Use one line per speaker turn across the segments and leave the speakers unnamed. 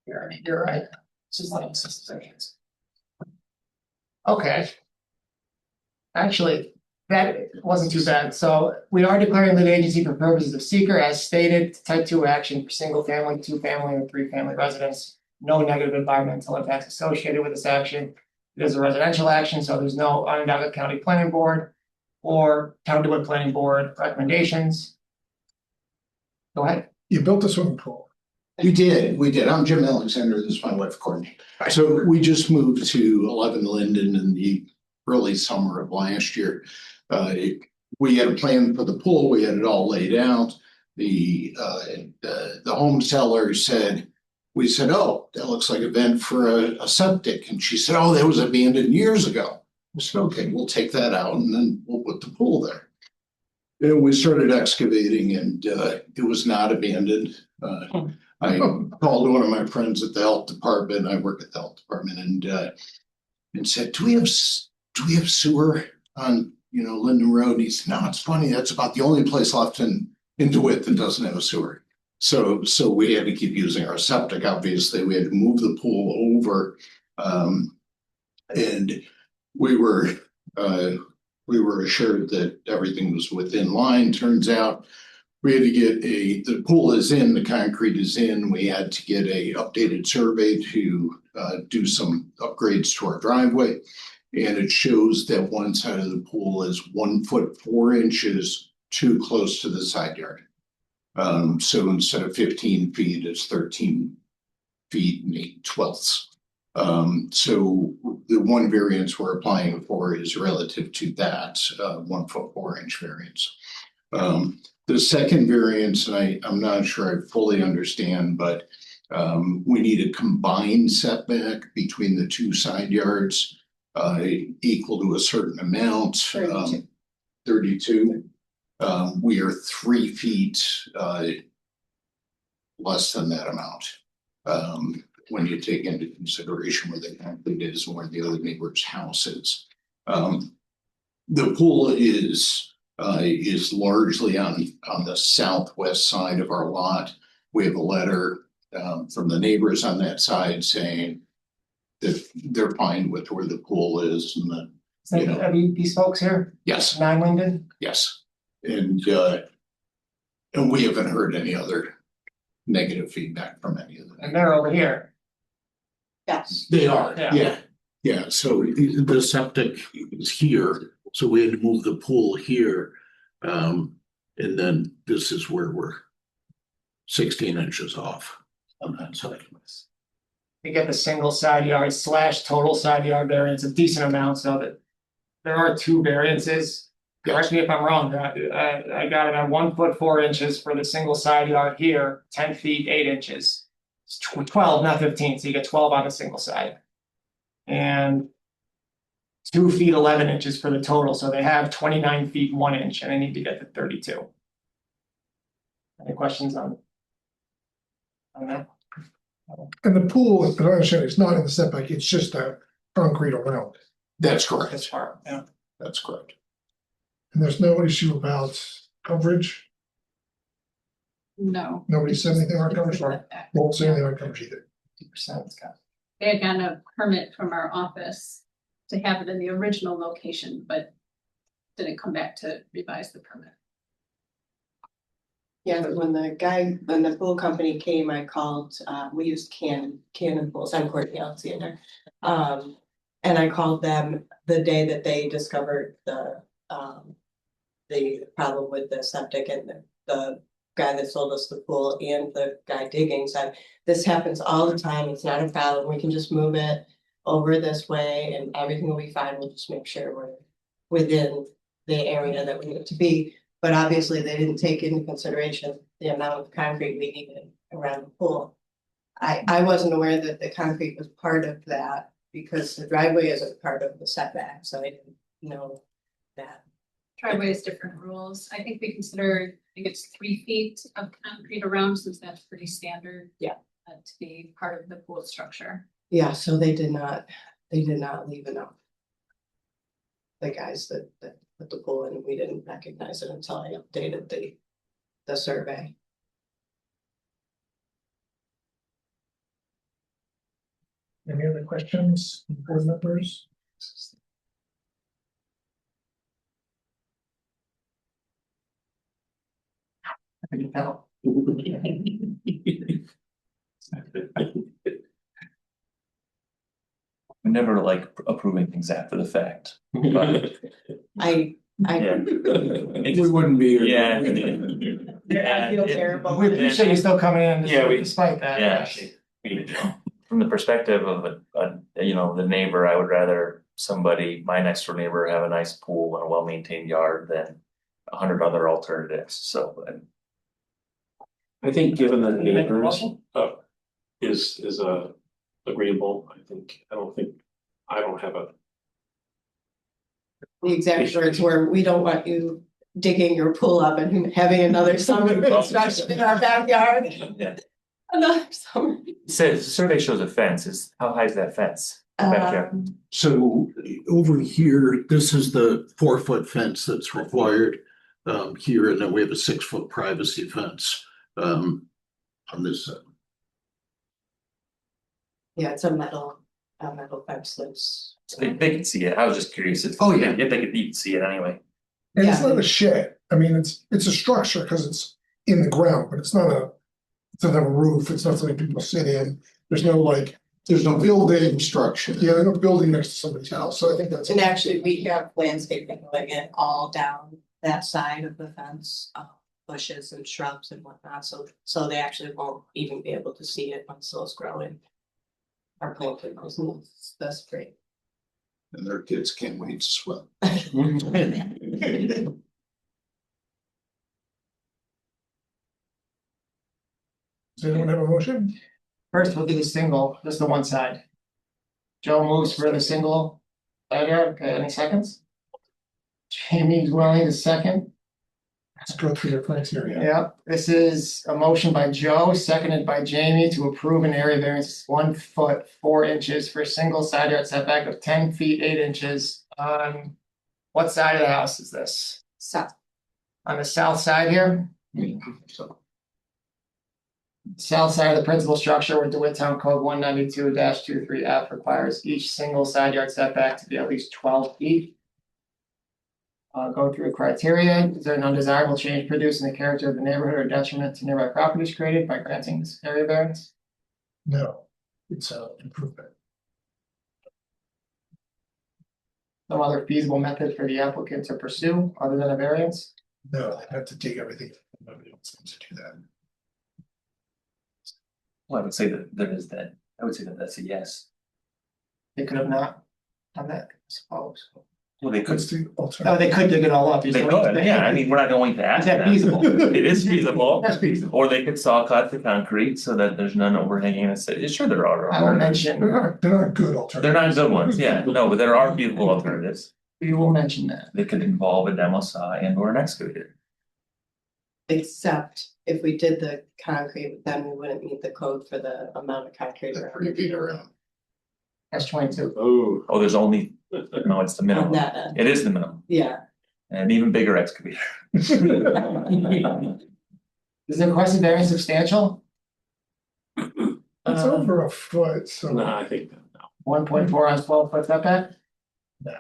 You're right. This is like seconds. Okay. Actually, that wasn't too bad. So we are declaring lead agency for purposes of seeker as stated, type 2 action for single family, 2-family, or 3-family residents. No negative environmental impacts associated with this action. It is a residential action, so there's no Onondaga County Planning Board or Town DeWitt Planning Board recommendations. Go ahead.
You built a swimming pool.
We did. I'm Jim Alexander. This is my wife, Courtney. So we just moved to 11 Linden in the early summer of last year. We had a plan for the pool. We had it all laid out. The home seller said, we said, oh, that looks like a vent for a septic. And she said, oh, that was abandoned years ago. I said, okay, we'll take that out and then we'll put the pool there. And we started excavating and it was not abandoned. I called one of my friends at the health department. I work at the health department and said, do we have sewer on, Linden Road? And he said, no, it's funny. That's about the only place left in DeWitt that doesn't have a sewer. So we had to keep using our septic. Obviously, we had to move the pool over, and we were assured that everything was within line. Turns out we had to get the pool is in, the concrete is in. We had to get a updated survey to do some upgrades to our driveway. And it shows that one side of the pool is 1 foot 4 inches too close to the side yard. So instead of 15 feet, it's 13 feet and 8/12. So the one variance we're applying for is relative to that 1 foot 4 inch variance. The second variance, and I'm not sure I fully understand, but we need a combined setback between the two side yards equal to a certain amount. 32. We are 3 feet less than that amount when you take into consideration where the concrete is and where the other neighbor's house is. The pool is largely on the southwest side of our lot. We have a letter from the neighbors on that side saying that they're fine with where the pool is and that.
Are these folks here?
Yes.
9 Linden?
Yes. And we haven't heard any other negative feedback from any of them.
And they're over here.
Yes.
They are.
Yeah.
Yeah. So
The septic is here, so we had to move the pool here. And then this is where we're 16 inches off on that side.
You get the single side yard / total side yard variance, a decent amount, so that there are 2 variances. Correct me if I'm wrong, I got it at 1 foot 4 inches for the single side yard here, 10 feet 8 inches. It's 12, not 15, so you get 12 on the single side. And 2 feet 11 inches for the total, so they have 29 feet 1 inch, and they need to get to 32. Any questions on that?
And the pool, as I understand, it's not in the setback, it's just a concrete around.
that's correct.
This part, yeah.
That's correct.
And there's no issue about coverage.
No.
Nobody said anything about coverage, or won't say anything about coverage either.
50%.
They had gotten a permit from our office to have it in the original location, but didn't come back to revise the permit.
Yeah, but when the pool company came, I called, we used Cannon Pools, I'm Courtney Alexander. And I called them the day that they discovered the problem with the septic, and the guy that sold us the pool and the guy digging said, this happens all the time, it's not a problem, we can just move it over this way and everything will be fine, we'll just make sure we're within the area that we need to be. But obviously they didn't take into consideration the amount of concrete we needed around the pool. I wasn't aware that the concrete was part of that because the driveway isn't part of the setback, so I didn't know that.
Driveway has different rules. I think we consider, I think it's 3 feet of concrete around, since that's pretty standard.
Yeah.
To be part of the pool structure.
Yeah, so they did not leave enough. The guys that put the pool in, we didn't recognize it until I updated the survey.
Any other questions, from board members?
I can tell.
We never like approving things after the fact, but
I
yeah.
We wouldn't be here.
Yeah.
I feel terrible.
We appreciate you still coming in
Yeah, we-
despite that.
Yeah. From the perspective of you know, the neighbor, I would rather somebody, my next door neighbor, have a nice pool and a well-maintained yard than 100 other alternatives, so.
I think given the
Make a
neighbors,
motion?
is agreeable, I don't have a,
The exact words were, we don't want you digging your pool up and having another summer construction in our backyard.
Yeah.
Another summer.
Says, the survey shows a fence, how high is that fence? Backyard.
So over here, this is the 4-foot fence that's required here, and then we have a 6-foot privacy fence on this side.
Yeah, it's a metal fence that's.
They can see it, I was just curious if.
Oh, yeah.
If they could, you can see it anyway.
And it's
Yeah.
not a shed, I mean, it's a structure because it's in the ground, but it's not a. It doesn't have a roof, it's not something people sit in, there's no like,
There's no building structure.
yeah, there's no building next to somebody's house, so I think that's.
And actually, we have landscaping going in all down that side of the fence, bushes and shrubs and whatnot, so they actually won't even be able to see it once those grow in. Our planting, that's great.
And their kids can't wait to swim.
Does anyone have a motion?
First, we'll do the single, just the one side. Joe moves for the single. Side yard, okay, any seconds? Jamie's willing to second.
Let's go through your plans here, yeah.
Yep, this is a motion by Joe, seconded by Jamie to approve an area variance 1 foot 4 inches for a single side yard setback of 10 feet 8 inches on. What side of the house is this?
So,
On the south side here?
So,
South side of the principal structure where DeWitt Town Code 192-23F requires each single side yard setback to be at least 12 feet. Go through the criteria. Is there an undesirable change produced in the character of the neighborhood or detriment to nearby properties created by granting this area variance?
No, it's an improvement.
Some other feasible method for the applicant to pursue other than a variance?
No, I have to dig everything, nobody wants them to do that.
Well, I would say that there is that, I would say that that's a yes.
They could have not done that, I suppose.
Well, they could,
That's the
Oh,
alternative.
they could dig it all up.
they could, yeah, I mean, we're not going to
Is
ask
that
them.
feasible?
It is feasible,
That's feasible.
or they could saw cut the concrete so that there's none overhanging and say, sure, there are.
I will
alternatives.
mention,
They're not good alternatives.
They're not good ones, yeah, no, but there are feasible alternatives.
we will mention that.
They could involve a demo saw and or an excavator.
except if we did the concrete, then we wouldn't meet the code for the amount of concrete.
that 3 feet around.
That's 22.
oh.
Oh, there's only, no, it's the
On
minimum.
that end,
It is the minimum,
yeah.
and an even bigger excavator.
Is the requested variance substantial?
It's
Um,
over a foot, so.
No, I think, no.
1.4 on 12-foot setback?
Nah.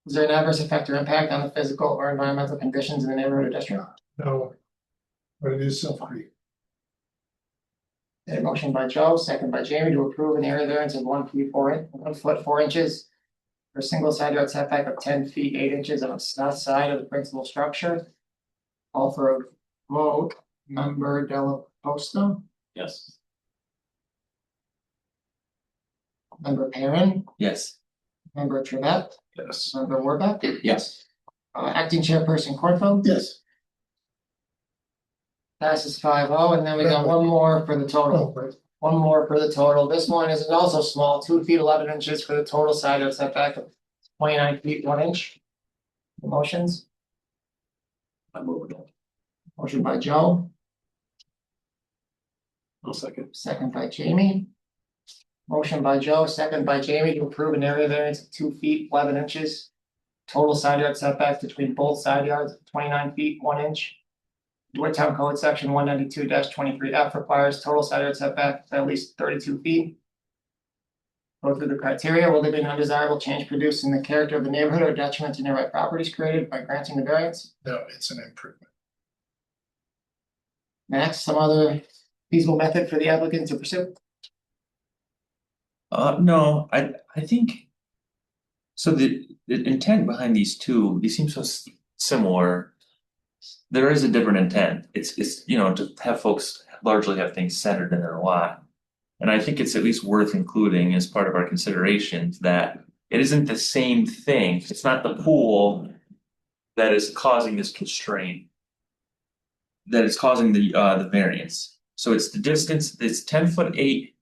Is there an adverse effect or impact on the physical or environmental conditions in the neighborhood or district?
No. But it is self-created.
A motion by Joe, second by Jamie to approve an area variance of 1 foot 4 inches. For a single side yard setback of 10 feet 8 inches on the south side of the principal structure. Call for a vote, member Della Posta,
Yes.
member Perrin,
Yes.
member Trevette,
Yes.
member Warbeck,
Yes.
acting chairperson Cornfeld.
Yes.
Passes 5-0, and then we got one more for the total.
Oh, right.
One more for the total. This one is also small, 2 feet 11 inches for the total side yard setback of 29 feet 1 inch. Motions,
I move it.
motion by Joe,
I'll second.
second by Jamie. Motion by Joe, second by Jamie to approve an area variance of 2 feet 11 inches. Total side yard setbacks between both side yards of 29 feet 1 inch. DeWitt Town Code Section 192-23F requires total side yard setback of at least 32 feet. Go through the criteria, will there be an undesirable change produced in the character of the neighborhood or detriment to nearby properties created by granting the variance?
No, it's an improvement.
Next, some other feasible method for the applicant to pursue?
No, I think. So the intent behind these two, these seem so similar. There is a different intent, it's, you know, to have folks largely have things centered in their lot. And I think it's at least worth including as part of our considerations that it isn't the same thing, it's not the pool. That is causing this constraint. That is causing the variance, so it's the distance, it's 10'8"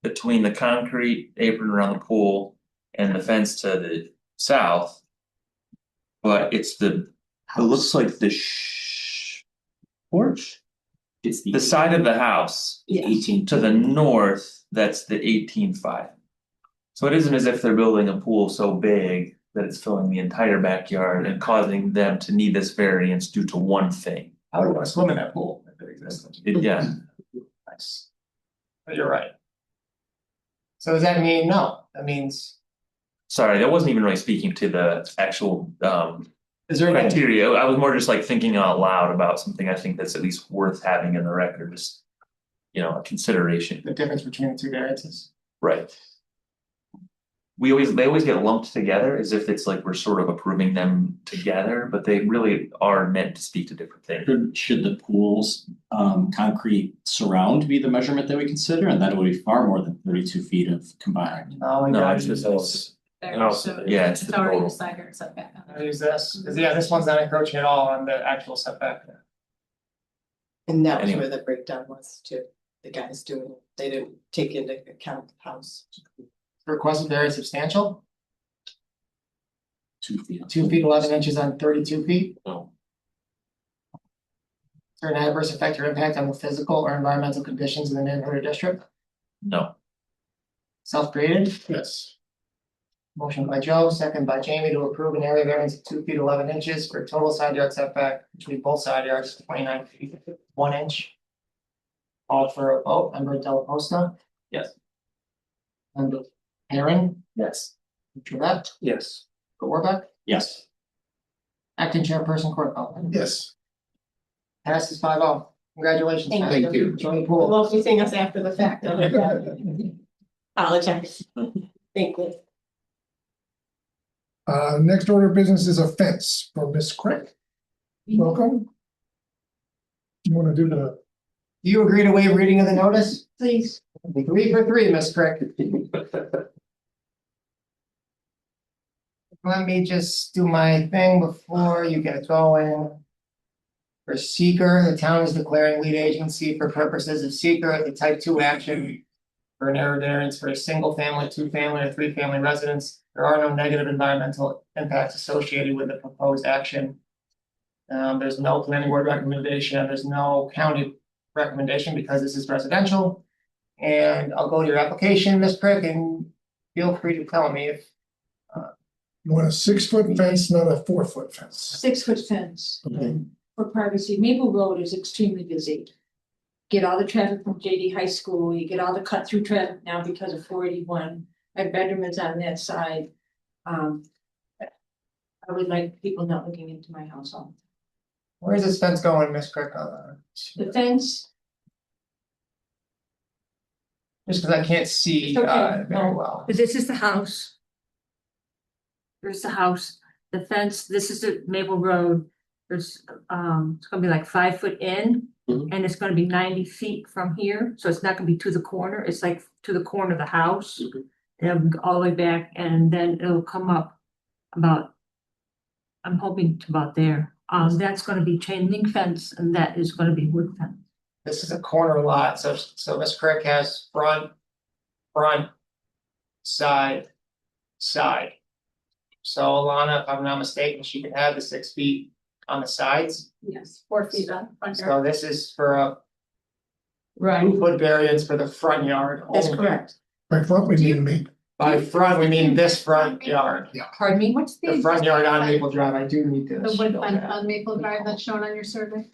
between the concrete apron around the pool and the fence to the south. But it's it looks like the porch,
It's
the side of the house
18
to the north, that's the 18.5. So it isn't as if they're building a pool so big that it's filling the entire backyard and causing them to need this variance due to one thing.
I would want to swim in that pool if it existed.
Yeah,
Nice. But you're right. So does that mean no? That means,
sorry, that wasn't even really speaking to the actual
is there any
criteria, I was more just like thinking out loud about something I think that's at least worth having in the record, just. You know, a consideration,
the difference between the two variances?
right? They always get lumped together as if it's like we're sort of approving them together, but they really are meant to speak to different things.
Should the pool's concrete surround be the measurement that we consider, and that would be far more than 32 feet of combined.
No, we
No,
gotta
it's
use
just
this.
There,
No,
so
yeah, it's
it's
the
already
total.
the side yard setback.
I'll use this, because yeah, this one's not encroaching at all on the actual setback.
And that was
Anyway.
where the breakdown was too. The guys doing it, they didn't take into account the house.
Requested very substantial,
2 feet.
2 feet 11 inches on 32 feet.
No.
Is there an adverse effect or impact on the physical or environmental conditions in the neighborhood or district?
No,
Self-created?
Yes.
Motion by Joe, second by Jamie to approve an area variance of 2 feet 11 inches for a total side yard setback between both side yards, 29 feet 1 inch. Call for a vote, member Della Posta.
Yes.
Member Perrin,
yes,
Trevette,
Yes.
Warbeck,
Yes.
acting chairperson Cornfeld.
Yes.
Passes 5-0. Congratulations.
Thank
Pastor.
you.
Enjoy the
You
pool.
won't be seeing us after the fact. Apologize. Thank you.
Next order of business is a fence for Miss Crick. Welcome. You wanna do the,
Do you agree to waive reading of the notice?
Please.
3 for 3, Miss Crick. Let me just do my thing before you get going. For seeker, the town is declaring lead agency for purposes of seeker, the type 2 action. For an area variance for a single family, 2-family, or 3-family residence. There are no negative environmental impacts associated with the proposed action. There's no planning board recommendation, there's no county recommendation because this is residential. And I'll go to your application, Ms. Prick, and feel free to tell me if,
you want a 6-foot fence, not a 4-foot fence?
6-foot fence
Okay.
for privacy. Maple Road is extremely busy. Get all the traffic from JD High School, you get all the cut through traffic now because of 481. My bedroom is on that side. I would like people not looking into my house all.
where's this fence going, Ms. Prick?
The fence,
Just because I can't see,
It's okay.
very well.
this is the house. There's the house, the fence, this is the Maple Road. There's, it's gonna be like 5 foot in.
Mhm.
And it's gonna be 90 feet from here, so it's not gonna be to the corner, it's like to the corner of the house.
Mhm.
And it'll go all the way back, and then it'll come up about. I'm hoping to about there, that's gonna be chain link fence, and that is gonna be wood fence.
This is a corner lot, so Ms. Crick has front, side. So Alana, if I'm not mistaken, she can have the 6 feet on the sides.
Yes, 4 feet on front yard.
So this is for a
Right,
2-foot variance for the front yard.
that's
only.
correct.
By front, we mean
By front, we mean this front yard.
Pardon me?
What's
The front yard on Maple Drive, I do need to.
The wood
show
fence
that.
on Maple Drive that's shown on your survey?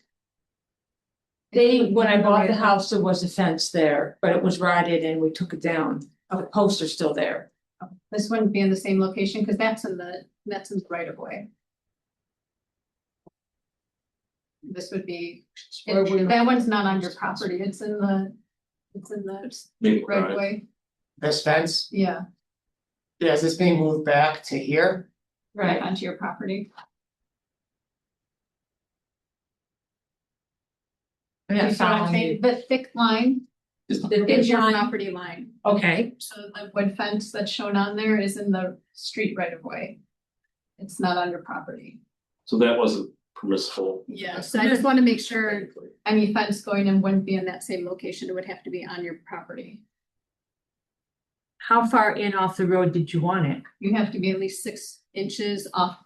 When I bought the house, there was a fence there, but it was rotted and we took it down, the posts are still there.
This wouldn't be in the same location, because that's in the right of way. This would be, that one's not on your property, it's in the
Maple
right of
Drive.
way,
This fence,
yeah,
is this being moved back to here?
right onto your property.
Yeah,
You see what I'm saying? The thick line
Is the-
is your property line.
Okay,
So the wood fence that's shown on there is in the street right of way. It's not on your property.
So that wasn't permissible.
Yeah, so I just want to make sure any fence going in wouldn't be in that same location. It would have to be on your property.
how far in off the road did you want it?
You have to be at least 6 inches off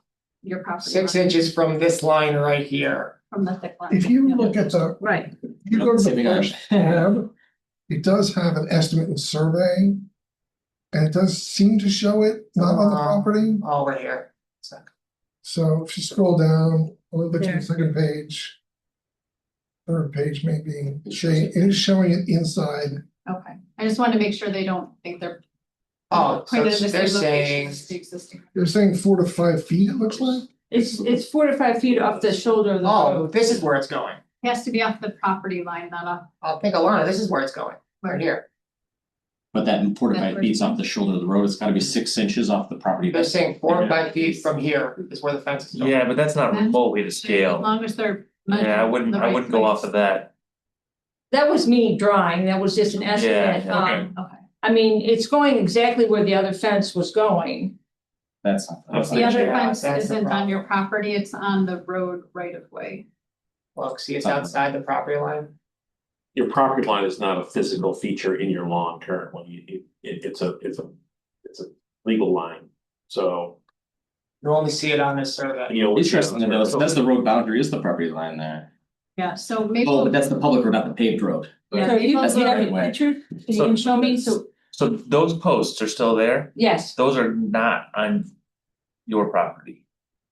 your property.
6
line
inches from this line right here.
From the thick line.
If you
Yeah.
look at the,
Right,
if you go to the
Saving our-
first tab, it does have an estimate and survey. And it does seem to show it not on the property,
Oh, right here.
so if you scroll down a little bit to
There.
the second page. Third page maybe, it is showing it inside,
Okay, I just want to make sure they don't think they're.
Oh, so
pointed in the
they're
same location
saying,
as the existing.
they're saying 4 to 5 feet, it looks like.
it's 4 to 5 feet off the shoulder of the
oh,
road.
this is where it's going.
Has to be off the property line, not off.
I'll think Alana, this is where it's going, right here.
But that 4 to 5 feet's off the shoulder of the road, it's gotta be 6 inches off the property.
They're saying 4 to 5 feet from here is where the fence is going.
Yeah, but that's not remotely to
As
scale.
long as they're.
Yeah, I wouldn't go off of that.
That was me drawing, that was just an estimate,
Yeah, okay.
Okay,
I mean, it's going exactly where the other fence was going.
That's not.
That's
the other
Yeah,
fence
that's the
isn't on
problem.
your property, it's on the road right of way.
Look, see, it's outside the property line.
Your property line is not a physical feature in your lawn currently. It's a legal line. So,
You only see it on this survey.
you know.
Interesting to know, that's the road boundary is the property line there.
Yeah, so maybe.
Oh, but that's the public road, not the paved road.
So you
That's
have
right
a
away.
picture, can you show me, so,
So those posts are still there?
yes,
Those are not on your property.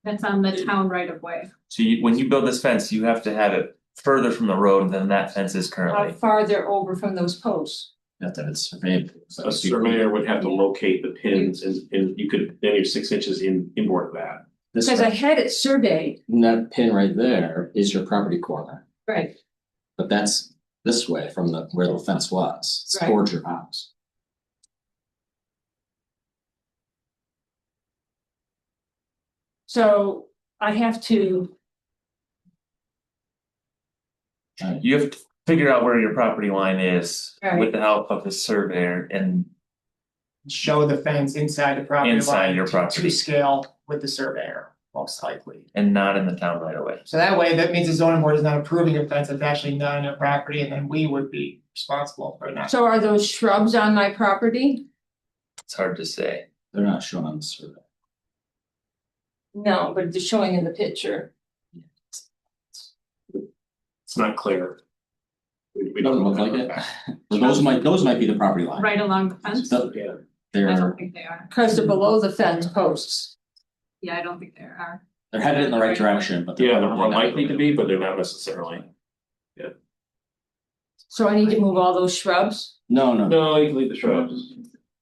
That's on the town right of way.
So when you build this fence, you have to have it further from the road than that fence is
how
currently.
far they're over from those posts.
Not that it's surveyed.
A surveyor would have to locate the pins and you could, then you're 6 inches inboard of that.
This
Because I
way,
had it surveyed,
and that pin right there is your property corner,
right,
but that's this way from where the fence was, it's
Right.
towards your house.
so I have to,
You have to figure out where your property line is
Right.
with the help of the surveyor and
Show the fence inside the property line.
Inside your
to-
property.
To scale with the surveyor, most likely.
not in the town right away.
So that way, that means the zoning board is not approving a fence that's actually not on your property, and then we would be responsible for not.
so are those shrubs on my property?
It's hard to say.
They're not shown on the survey.
No, but they're showing in the picture.
It's not clear. We
It doesn't look like it. Or those might be the property line.
Right along the fence?
So
Yeah.
I
They're,
don't think they are.
Because they're below the fence posts.
Yeah, I don't think they are.
they're headed in the right direction, but.
Yeah, they're more likely to be, but they're not necessarily.
So I need to move all those shrubs?
No, no,
No, you can leave the shrubs.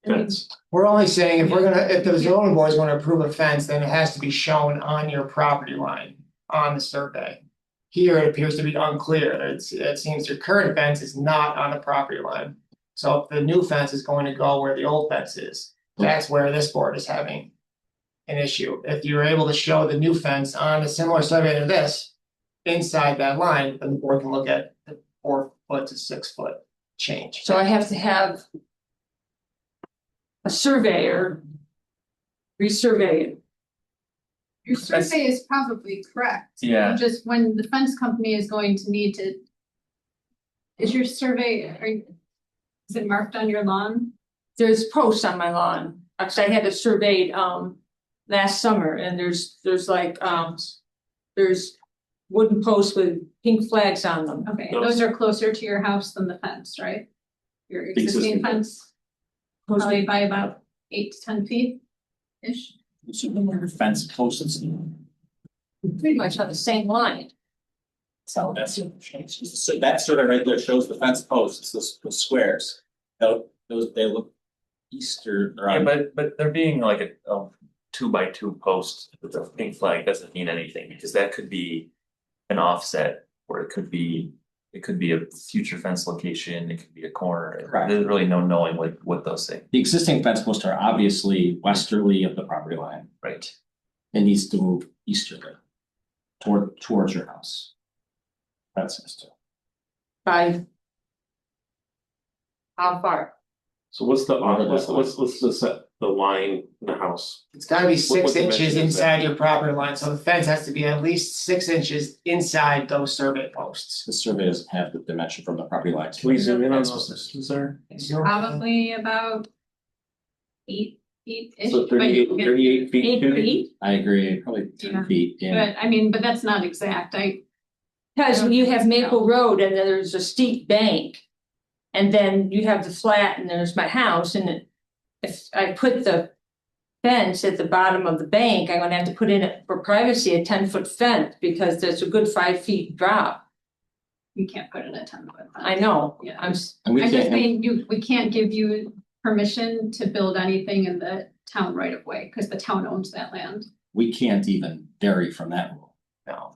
I mean,
Fence.
We're only saying if the zoning board is gonna approve a fence, then it has to be shown on your property line, on the survey. Here, it appears to be unclear, it seems your current fence is not on the property line. So if the new fence is going to go where the old fence is, that's where this board is having an issue. If you're able to show the new fence on a similar survey to this, inside that line, then the board can look at the 4 foot to 6 foot change.
So I have to have a surveyor resurvey it.
Your survey is probably correct.
Yeah.
Just when the fence company is going to need to. Is your survey, is it marked on your lawn?
There's posts on my lawn, actually, I had it surveyed last summer, and there's like there's wooden posts with pink flags on them.
Okay, and those are closer to your house than the fence, right? Your existing
Existing.
fence, probably by about 8 to 10 feet-ish.
fence posts.
Pretty much on the same line.
So that survey right there shows the fence posts, the squares. Those, they look eastern or
Yeah,
on,
but there being like a 2x2 post with a pink flag doesn't mean anything, because that could be an offset, or it could be a future fence location, it could be a corner.
Correct.
There's really no knowing what those say,
the existing fence posts are obviously westerly of the property line.
right?
It needs to move easterly towards your house. That's it.
By. How far?
So what's the,
Whatever
what's
that
what's the set, the line in the house?
It's gotta be
What
6
dimension
inches
is that?
inside your property line, so the fence has to be at least 6 inches inside those survey posts.
The survey doesn't have the dimension from the property line.
Can we zoom in on those distances there?
Probably about 8 feet-ish.
So 38 feet.
8
to-
feet?
I agree, probably
Yeah.
10 feet in.
But I mean, but that's not exact,
Cause you have Maple Road and then there's a steep bank. And then you have the flat and there's my house and if I put the fence at the bottom of the bank, I'm gonna have to put in it for privacy, a 10-foot fence, because there's a good 5 feet drop.
you can't put in a 10-foot.
I know,
Yeah.
I'm,
And we
I'm just
can't,
saying, we can't give you permission to build anything in the town right of way, because the town owns that land.
we can't even vary from that rule.
No.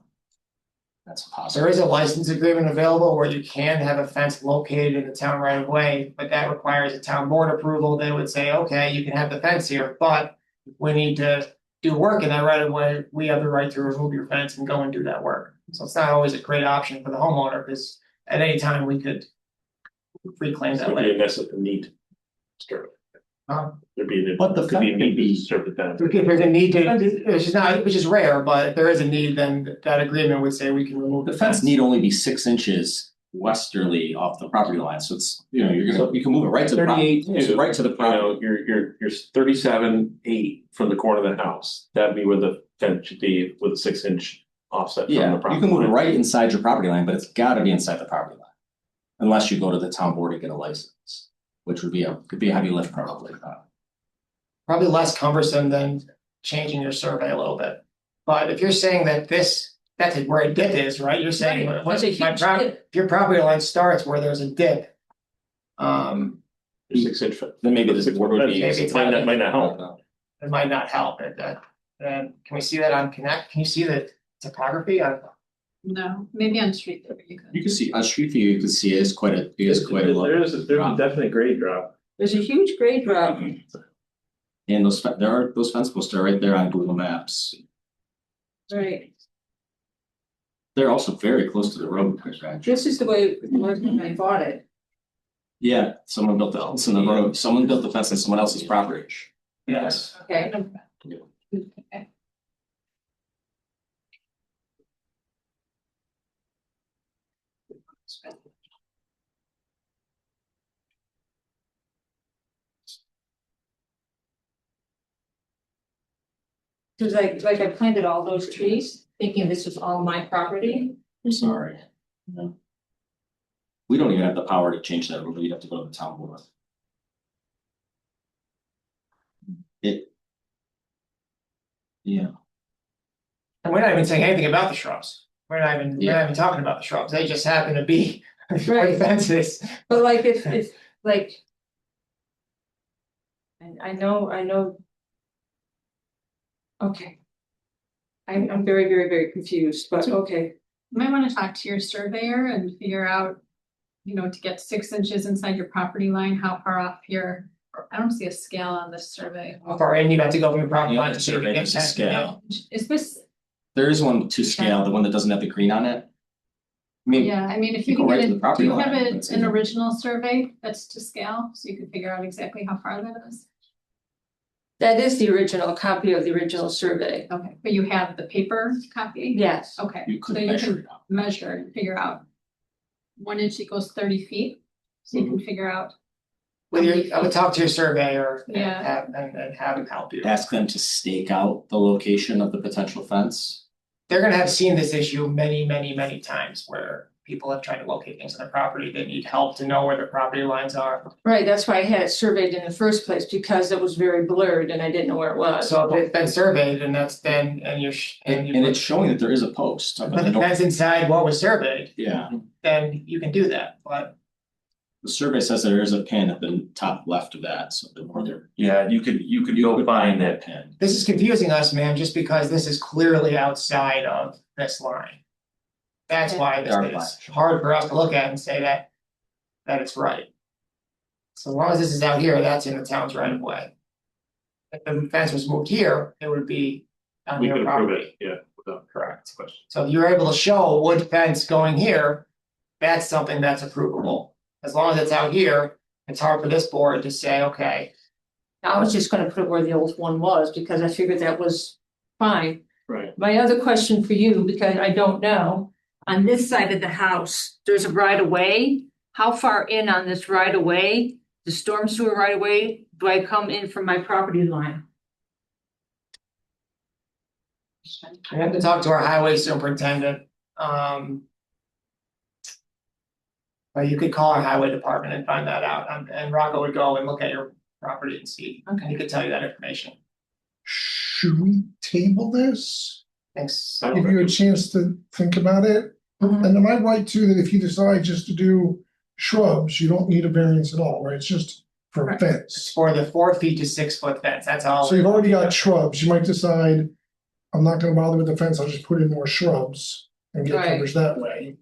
That's impossible.
There is a license agreement available where you can have a fence located in the town right of way, but that requires a town board approval. They would say, okay, you can have the fence here, but we need to do work in that right of way. We have the right to remove your fence and go and do that work. So it's not always a great option for the homeowner, because at any time we could reclaim
It's
that
gonna be a
land.
necessary need. There'd be,
But the
could be a
fence
need
could be-
to serve the benefit.
If there's a need to, which is rare, but if there is a need, then that agreement would say we can remove
The fence need only be 6 inches westerly off the property line, so it's, you know, you can move it right to the.
38 to,
Right to the
you
property.
know, you're 37.8 from the corner of the house. That'd be where the fence should be with a 6 inch offset from the
Yeah,
property.
you can move it
line.
right inside your property line, but it's gotta be inside the property line. Unless you go to the town board to get a license, which could be a heavy lift probably.
Probably less cumbersome than changing your survey a little bit. But if you're saying that that's where a dip is, right? You're saying,
Right,
what
there's a
my
huge
if your property line starts where there's a dip.
Your 6 inch fence.
Then maybe this board would be.
Maybe it's
Might not help.
it might not help it, and can we see that on Connect? Can you see the topography on?
No, maybe on street view you could.
You can see, on street view, you can see it is quite a look.
There's a definite grade drop.
there's a huge grade drop.
And those fence posts are right there on Google Maps.
Right,
They're also very close to the road, actually.
this is the way it was when I bought it.
Yeah, someone built the fence in the road, someone built the fence on someone else's property.
Yes.
Okay.
Okay.
Cause like I planted all those trees, thinking this was all my property.
I'm sorry. We don't even have the power to change that rule, you'd have to go to the town board. Yeah,
And we're not even saying anything about the shrubs. We're not even talking about the shrubs. They just happen to be
Right.
fences.
But like if like. And I know. Okay. I'm very, very, very confused, but okay,
You might wanna talk to your surveyor and figure out, to get 6 inches inside your property line, how far off I don't see a scale on this survey.
How far in you have to go from your property
Yeah,
line
the
to see if you
survey
get
has a
that.
scale.
Is this,
there is one to scale, the one that doesn't have the green on it. I mean,
yeah, I mean, if
you
you
go
can
right
get
to the
it,
property
do you have
line, that's
an
it.
original survey that's to scale, so you can figure out exactly how far that is?
that is the original copy of the original survey.
Okay, but you have the paper copy?
Yes,
Okay,
you
so
could
you
measure
can
it out.
measure and figure out. 1 inch equals 30 feet, so you can figure out.
I would talk to your surveyor and
Yeah.
have him help you.
Ask them to stake out the location of the potential fence.
They're gonna have seen this issue many, many, many times where people have tried to locate things on their property. They need help to know where their property lines are.
right, that's why I had it surveyed in the first place, because it was very blurred and I didn't know where it was.
So if it's been surveyed and and you're
And it's showing that there is a post up
but
in the
if
north.
that's inside what was surveyed,
Yeah,
then you can do that, but
The survey says there is a pin at the top left of that, so the more there.
Yeah, you could go
would
find
that
it.
pin.
This is confusing us, ma'am, just because this is clearly outside of this line. That's why this
Dark
is
line.
hard for us to look at and say that it's right. So as long as this is out here, that's in the town's right of way. If the fence was moved here, it would be on
We
your
could approve
property.
it, yeah, without
Correct.
question.
So if you're able to show a wood fence going here, that's something that's approvable. As long as it's out here, it's hard for this board to say, okay,
I was just gonna put it where the old one was, because I figured that was fine.
Right.
My other question for you, because I don't know, on this side of the house, there's a right of way. How far in on this right of way, the storm sewer right of way, do I come in from my property line?
I have to talk to our highway superintendent. But you could call our highway department and find that out, and Rocco would go and look at your property and see, he
Okay.
could tell you that information.
Should we table this?
Thanks.
I
Give you a chance to think about it?
Mhm.
And am I right too, that if you decide just to do shrubs, you don't need a variance at all, right? It's just for a
Right.
fence.
For the 4 feet to 6 foot fence, that's all.
So you've already got shrubs, you might decide, I'm not gonna bother with the fence, I'll just put in more shrubs and get
Right.
coverage that way.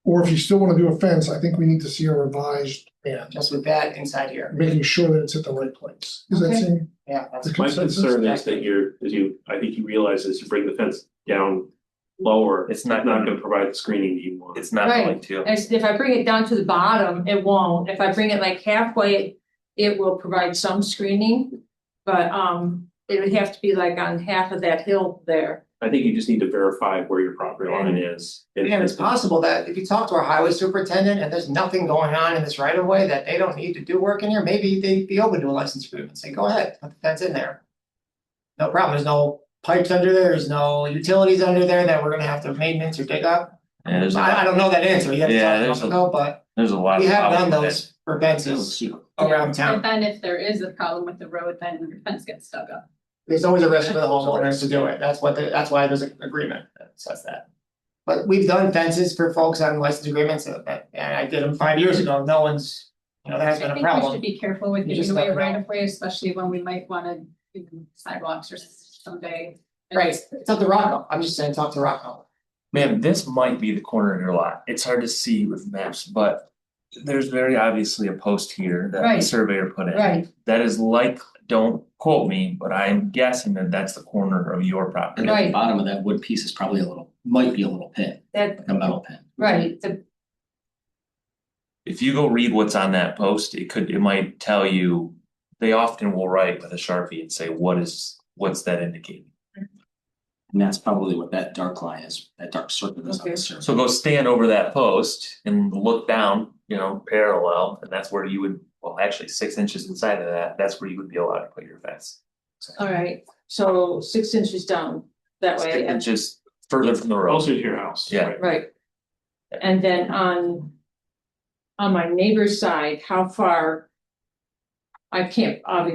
Or if you still wanna do a fence, I think we need to see a revised plan,
Just with that inside here,
making sure that it's at the right place. Does that
Okay.
seem
yeah, that's.
the
My
consensus?
concern is that I think you realize as you bring the fence down lower,
It's not
gonna provide the screening that you want.
It's not
Right.
going to.
As if I bring it down to the bottom, it won't. If I bring it like halfway, it will provide some screening. But it would have to be like on half of that hill there.
I think you just need to verify where your property line is.
And it's possible that if you talk to our highway superintendent and there's nothing going on in this right of way, that they don't need to do work in here, maybe they'd be open to a license agreement, say, go ahead, put the fence in there. No problem, there's no pipes under there, there's no utilities under there that we're gonna have to maintenance or dig up.
Yeah, there's
I don't know that answer, you have to
Yeah,
talk
there's
to
a-
them, but
there's a lot.
we
of
have done
problems with
those for fences
Yeah.
around
But
town.
then if there is a problem with the road, then your fence gets dug up.
There's always a risk for the homeowners to do it, that's why there's an agreement that says that. But we've done fences for folks on license agreements, and I did them 5 years ago, no one's, that has been
I
a
think we should
problem.
be careful with
You
giving
just
away a
never know.
right of way, especially when we might wanna do sidewalks or someday.
Right, it's up to Rocco, I'm just saying, talk to Rocco.
Ma'am, this might be the corner of your lot. It's hard to see with maps, but there's very obviously a post here that the
Right.
surveyor put in.
Right.
That is like, don't quote me, but I'm guessing that that's the corner of your property.
And at the
Right.
bottom of that wood piece is probably might be a little pin,
That,
like a metal pin.
right,
If you go read what's on that post, it might tell you, they often will write with a Sharpie and say, what's that indicating?
And that's probably what that dark line is, that dark circle is on
Okay.
the survey.
So go stand over that post and look down, parallel, and that's where you would, well, actually 6 inches inside of that, that's where you would be allowed to put your fence.
all right, so 6 inches down that way.
6 inches further from the road.
Closer to your house.
Yeah.
right.
Right. And then on my neighbor's side, how far? I can't I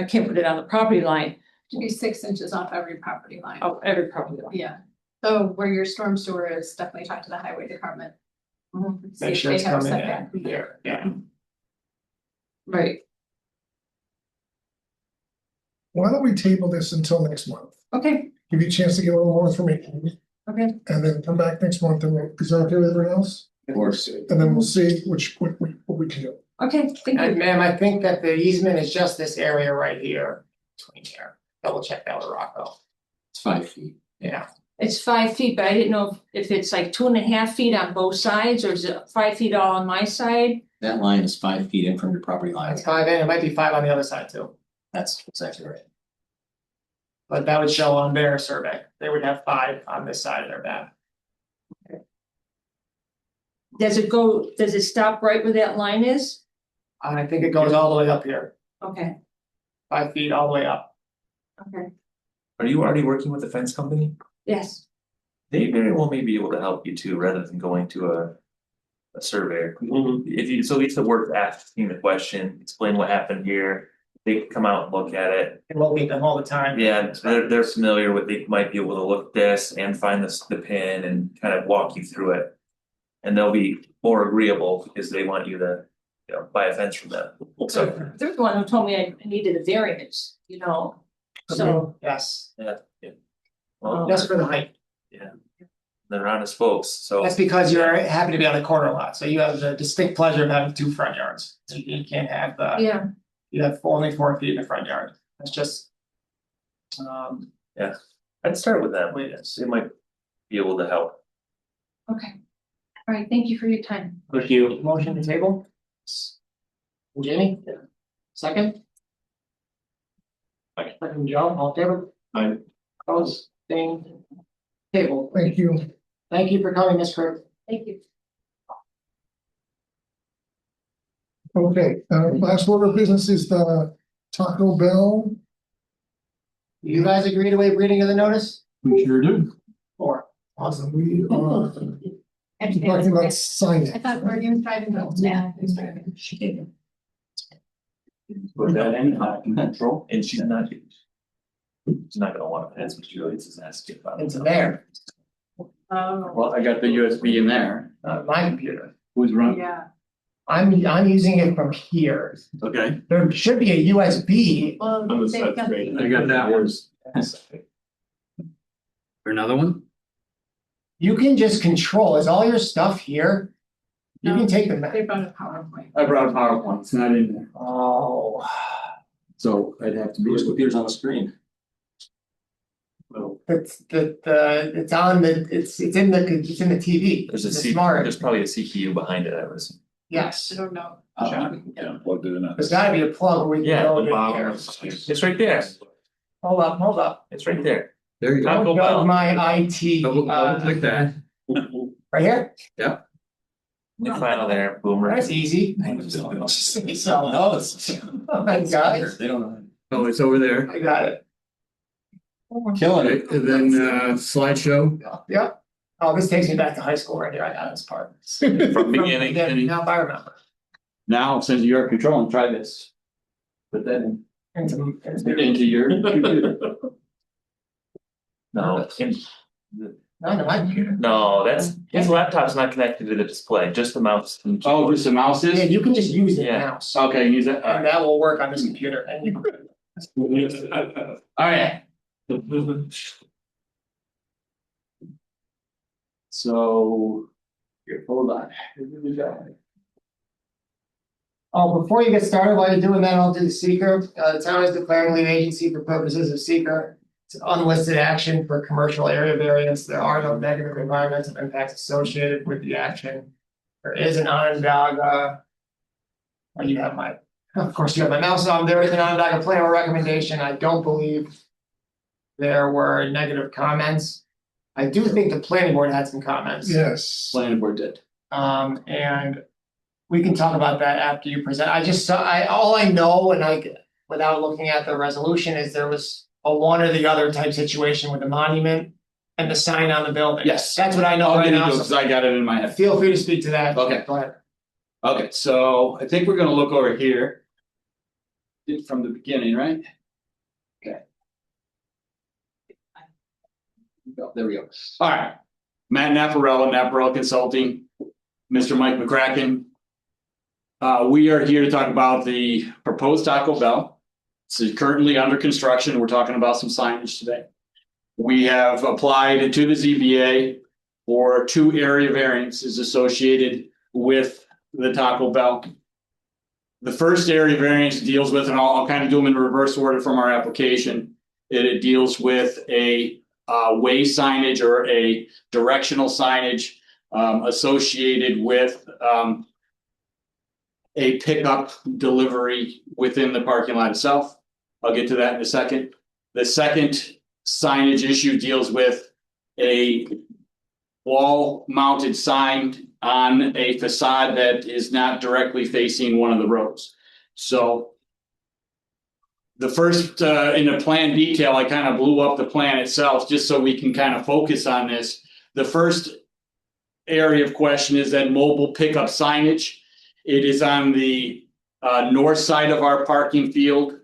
can't put it on the property line
To be 6 inches off every property line.
of every property line.
Yeah, so where your storm sewer is, definitely talk to the highway department.
Mhm.
See
Make
if
sure
they
it's
have a
coming
setback.
in here, yeah.
Right,
Why don't we table this until next month?
okay,
Give you a chance to get a little more information,
okay,
and then come back next month, and is that okay with everyone else?
Of course.
And then we'll see what we can do.
okay, thank
And
you.
ma'am, I think that the easement is just this area right here, between here, double check that with Rocco,
It's 5 feet.
yeah.
It's 5 feet, but I didn't know if it's like 2.5 feet on both sides, or is it 5 feet all on my side?
That line is 5 feet in from your property line.
That's 5 in, it might be 5 on the other side too,
That's exactly right.
but that would show on their survey, they would have 5 on this side of their map.
Does it stop right where that line is?
I think it goes all the way up here,
Okay,
5 feet all the way up.
okay,
Are you already working with the fence company?
yes,
They very well may be able to help you too, rather than going to a surveyor. If you, so at least the work asking the question, explain what happened here, they can come out and look at it.
And we'll meet them all the time.
Yeah, they're familiar with, they might be able to look at this and find the pin and kind of walk you through it. And they'll be more agreeable because they want you to you know, buy a fence from them. So,
They're the one who told me I needed a variance, you know, so.
Yes,
well,
just for the height.
they're honest folks, so.
That's because you're happy to be on the corner lot, so you have the distinct pleasure of having 2 front yards. So you can't have
Yeah,
you have only 4 feet in the front yard. That's just.
I'd start with that, it might be able to help.
okay. All right, thank you for your time.
Thank you.
Motion to table? Jamie? Second? Second, Joe, all in favor?
Aye.
Opposed, staying. Table,
Thank you.
thank you for coming, Ms. Kirk.
Thank you.
Okay, last order of business is the Taco Bell.
You guys agree to waive reading of the notice?
We sure do.
Or,
Awesome, we are talking about signage.
I thought Bergen was driving home. Yeah, he was driving.
Put that in control.
And she's not gonna want a fence, but she really just asked you about it.
into there,
Oh,
Well, I got the USB in there.
my computer.
Who's running?
yeah,
I'm using it from here.
Okay.
There should be a USB.
well,
On the
they've
side,
got.
right.
I got that one. Another one?
You can just control, is all your stuff here? You can take them
They
back.
brought a PowerPoint.
I brought a PowerPoint, it's not in there.
Oh.
So I'd have to be. Whose computer's on the screen?
It's it's on the, it's in the TV.
There's a
It's
C,
smart.
there's probably a CPU behind it, I was.
Yes,
I don't know.
Yeah, plugged it in.
there's gotta be a plug where we can go
the
in here.
bottom. It's right there,
Hold up.
it's right there.
There you go.
Taco
Don't
Bell.
judge my IT,
Double click that.
right here,
New file there, boomer.
that's easy. So, oh my god,
They don't know.
Oh, it's over there.
I got it.
Killing
Okay, and then slideshow.
Yeah, oh, this takes me back to high school right here, I got this part.
From beginning,
Now I remember.
Now, since you're controlling, try this. Put that in. Into your computer.
no,
Not in my computer.
no, that's, his laptop's not connected to the display, just the mouse. and
Oh,
keyboard.
just the mouse
Yeah,
is?
you can just use the
Yeah.
mouse,
Okay, use that.
and that will work on this computer, and you.
Alright. So. Here, hold on.
Oh, before you get started, while you're doing that, I'll do the seeker. The town is declaring lead agency for purposes of seeker. It's an unlisted action for commercial area variance. There are no negative environmental impacts associated with the action. There is an Onondaga. Oh, you have my, of course, you have my mouse on. There is an Onondaga plan or recommendation. I don't believe there were negative comments. I do think the planning board had some comments.
Yes.
Planning board did.
And we can talk about that after you present. I just saw, all I know, and without looking at the resolution, is there was a one or the other type situation with the monument and the sign on the building.
Yes.
That's what I know
I'll
right
get
now,
into it, cause
so
I got it in my head.
feel free to speak to that.
Okay.
Go ahead.
Okay, so I think we're gonna look over here. From the beginning, right? Okay. There we go. Alright. Matt Naparella, Naparella Consulting. Mr. Mike McCracken. We are here to talk about the proposed Taco Bell. It's currently under construction. We're talking about some signage today. We have applied to the ZBA for 2 area variances associated with the Taco Bell. The first area variance deals with, and I'll kind of do them in reverse order from our application. It deals with a way signage or a directional signage associated with a pickup delivery within the parking lot itself. I'll get to that in a second. The second signage issue deals with a wall mounted sign on a facade that is not directly facing one of the roads. So the first, in the plan detail, I kind of blew up the plan itself just so we can kind of focus on this. The first area of question is that mobile pickup signage. It is on the north side of our parking field.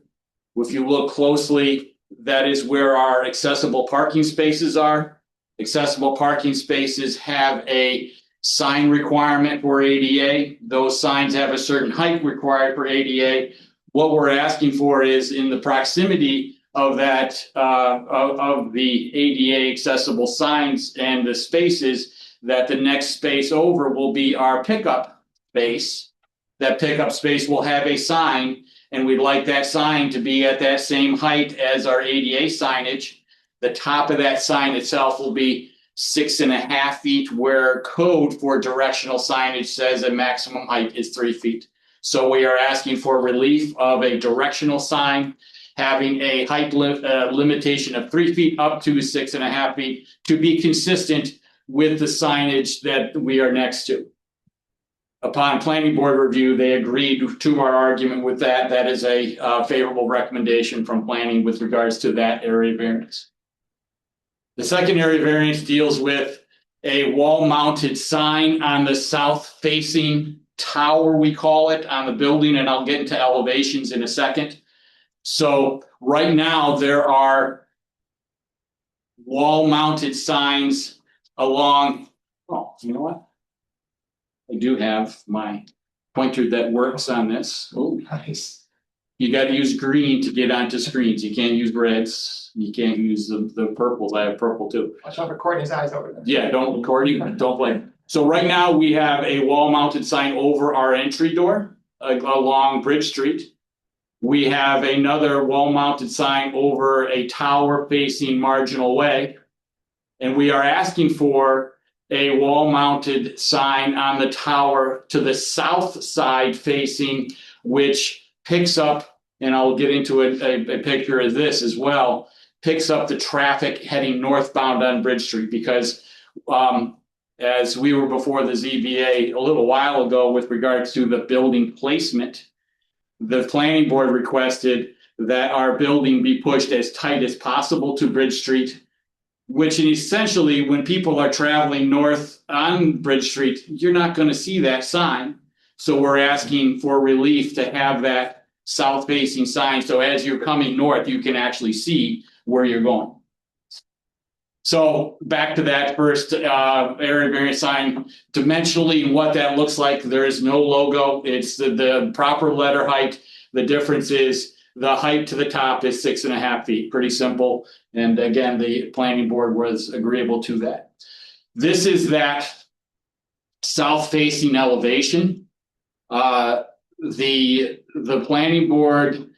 If you look closely, that is where our accessible parking spaces are. Accessible parking spaces have a sign requirement for ADA. Those signs have a certain height required for ADA. What we're asking for is in the proximity of that, of the ADA accessible signs and the spaces, that the next space over will be our pickup space. That pickup space will have a sign, and we'd like that sign to be at that same height as our ADA signage. The top of that sign itself will be 6.5 feet, where code for directional signage says a maximum height is 3 feet. So we are asking for relief of a directional sign having a height limitation of 3 feet up to 6.5 feet to be consistent with the signage that we are next to. Upon planning board review, they agreed to our argument with that. That is a favorable recommendation from planning with regards to that area variance. The second area variance deals with a wall-mounted sign on the south-facing tower, we call it, on the building, and I'll get into elevations in a second. So right now, there are wall-mounted signs along, oh, you know what? I do have my pointer that works on this. Oh,
Nice.
you got to use green to get onto screens. You can't use reds. You can't use the purples. I have purple too.
Watch out for Courtney's eyes over there.
Yeah, don't record you, don't play. So right now we have a wall mounted sign over our entry door along Bridge Street. We have another wall mounted sign over a tower facing Marginal Way. And we are asking for a wall mounted sign on the tower to the south side facing, which picks up, and I'll get into a picture of this as well, picks up the traffic heading northbound on Bridge Street, because as we were before the ZBA a little while ago with regards to the building placement, the planning board requested that our building be pushed as tight as possible to Bridge Street, which essentially, when people are traveling north on Bridge Street, you're not going to see that sign. So we're asking for relief to have that south-facing sign, so as you're coming north, you can actually see where you're going. So back to that first area variance sign, dimensionally, what that looks like, there is no logo. It's the proper letter height. The difference is the height to the top is 6.5 feet, pretty simple. And again, the planning board was agreeable to that. This is that south-facing elevation. The planning board,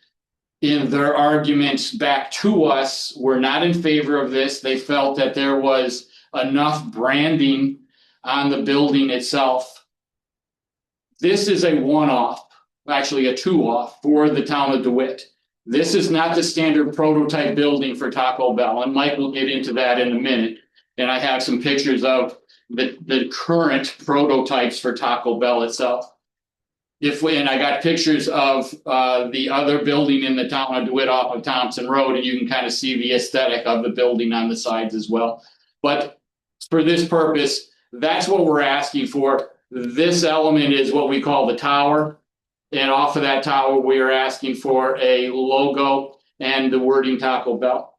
in their arguments back to us, were not in favor of this. They felt that there was enough branding on the building itself. This is a one-off, actually a two-off for the town of DeWitt. This is not the standard prototype building for Taco Bell, and Mike will get into that in a minute. And I have some pictures of the current prototypes for Taco Bell itself. And I got pictures of the other building in the town of DeWitt off of Thompson Road, and you can kind of see the aesthetic of the building on the sides as well. But for this purpose, that's what we're asking for. This element is what we call the tower. And off of that tower, we are asking for a logo and the wording Taco Bell.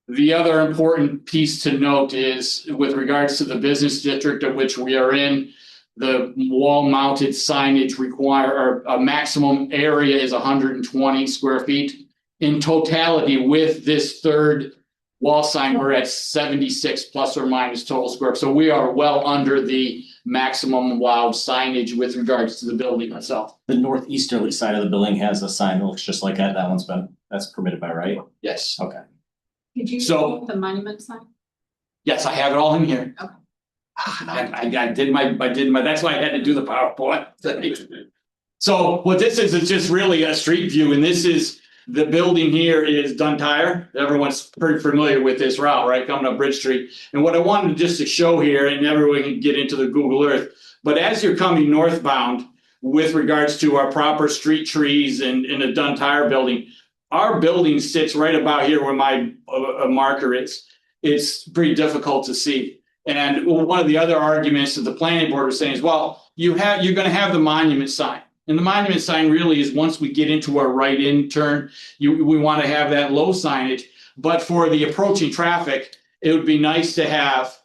The other important piece to note is with regards to the business district of which we are in, the wall mounted signage or a maximum area is 120 square feet. In totality, with this third wall sign, we're at 76 plus or minus total square. So we are well under the maximum allowed signage with regards to the building itself.
The northeasterly side of the building has a sign that looks just like that. That's permitted by right?
Yes.
Okay.
Could you
So-
remove the monument sign?
Yes, I have it all in here.
Okay.
I did my, that's why I had to do the PowerPoint. So what this is just really a street view, and this is, the building here is Dunn Tire. Everyone's pretty familiar with this route, right? Coming up Bridge Street. And what I wanted just to show here, and everyone can get into the Google Earth, but as you're coming northbound with regards to our proper street trees and in the Dunn Tire building, our building sits right about here where my marker is. It's pretty difficult to see. And one of the other arguments that the planning board was saying is, well, you're going to have the monument sign. And the monument sign really is once we get into our right in turn, we want to have that low signage. But for the approaching traffic, it would be nice to have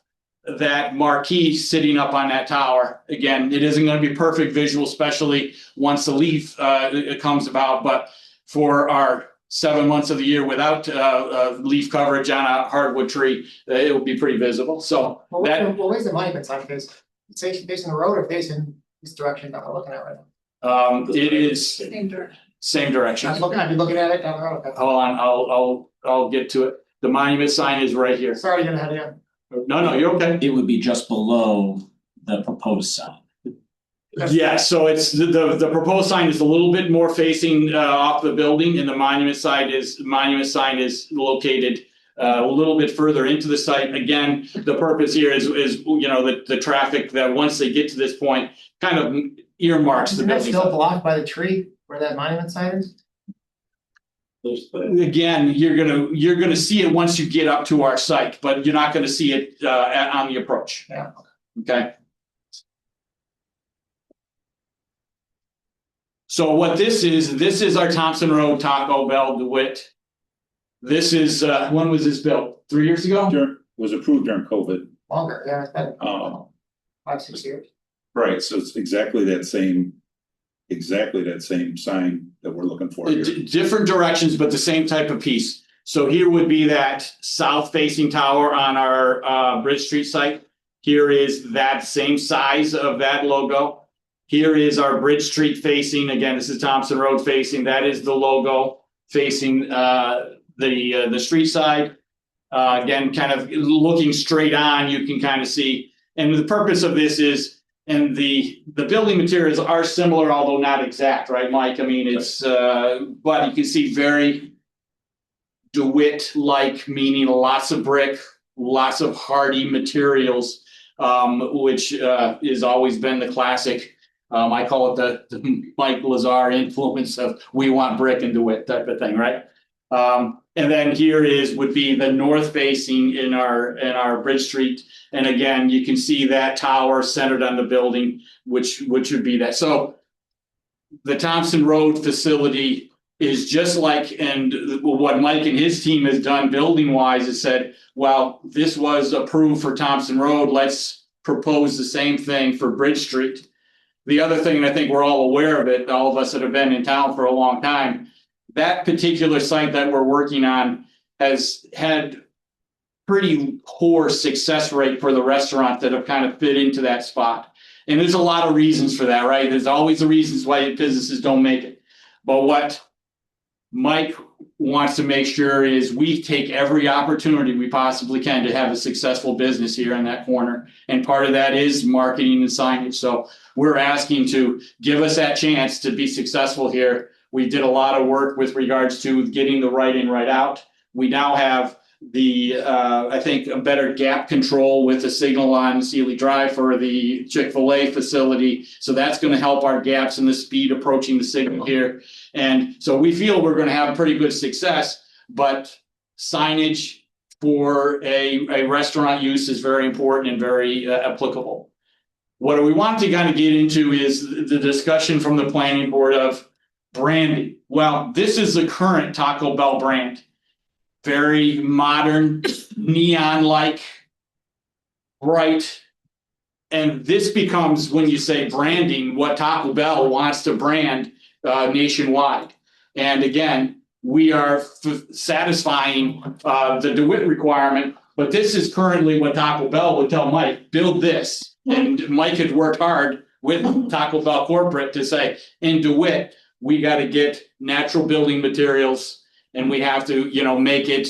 that marquee sitting up on that tower. Again, it isn't gonna be perfect visual, especially once the leaf it comes about, but for our 7 months of the year without leaf coverage on a hardwood tree, it will be pretty visible. So that
Well, where's the monument sign facing? It's facing the road or facing this direction that we're looking at right now?
it is
Same direction.
same direction.
I'd be looking at it down the road. Okay.
Hold on, I'll get to it. The monument sign is right here.
Sorry, you're ahead of you.
No, you're okay.
It would be just below the proposed sign.
Yeah, so it's the proposed sign is a little bit more facing off the building, and the monument sign is located a little bit further into the site. Again, the purpose here is you know, the traffic that once they get to this point kind of earmarks the
Isn't that
building.
still blocked by the tree where that monument sign is?
Again, you're gonna see it once you get up to our site, but you're not gonna see it on the approach.
Yeah.
Okay. So what this is our Thompson Road Taco Bell DeWitt. This is when was this built? 3 years ago?
Was approved during COVID.
Longer, yeah, it's been
Oh.
5-6 years.
Right, so it's exactly that same sign that we're looking for here.
Different directions, but the same type of piece. So here would be that south facing tower on our Bridge Street site. Here is that same size of that logo. Here is our Bridge Street facing, again, this is Thompson Road facing, that is the logo facing the street side. Again, kind of looking straight on, you can kind of see, and the purpose of this is, and the building materials are similar, although not exact, right, Mike? I mean, it's but you can see very DeWitt-like, meaning lots of brick, lots of hardy materials, which has always been the classic. I call it the Mike Lazar influence of we want brick and DeWitt type of thing, right? And then here would be the north facing in our Bridge Street. And again, you can see that tower centered on the building, which would be that. So the Thompson Road facility is just like, and what Mike and his team has done building wise is said, well, this was approved for Thompson Road. Let's propose the same thing for Bridge Street. The other thing, and I think we're all aware of it, all of us that have been in town for a long time, that particular site that we're working on has had pretty poor success rate for the restaurant that have kind of fit into that spot. And there's a lot of reasons for that, right? There's always the reasons why businesses don't make it. But what Mike wants to make sure is we take every opportunity we possibly can to have a successful business here in that corner. And part of that is marketing and signage. So we're asking to give us that chance to be successful here. We did a lot of work with regards to getting the right in, right out. We now have I think a better gap control with the signal on Sealy Drive for the Chick-fil-A facility. So that's going to help our gaps in the speed approaching the signal here. And so we feel we're going to have pretty good success, but signage for a restaurant use is very important and very applicable. What we want to kind of get into is the discussion from the planning board of branding. Well, this is the current Taco Bell brand. Very modern, neon-like, bright. And this becomes, when you say branding, what Taco Bell wants to brand nationwide. And again, we are satisfying the DeWitt requirement, but this is currently what Taco Bell would tell Mike, build this. And Mike had worked hard with Taco Bell corporate to say, in DeWitt, we got to get natural building materials and we have to, make it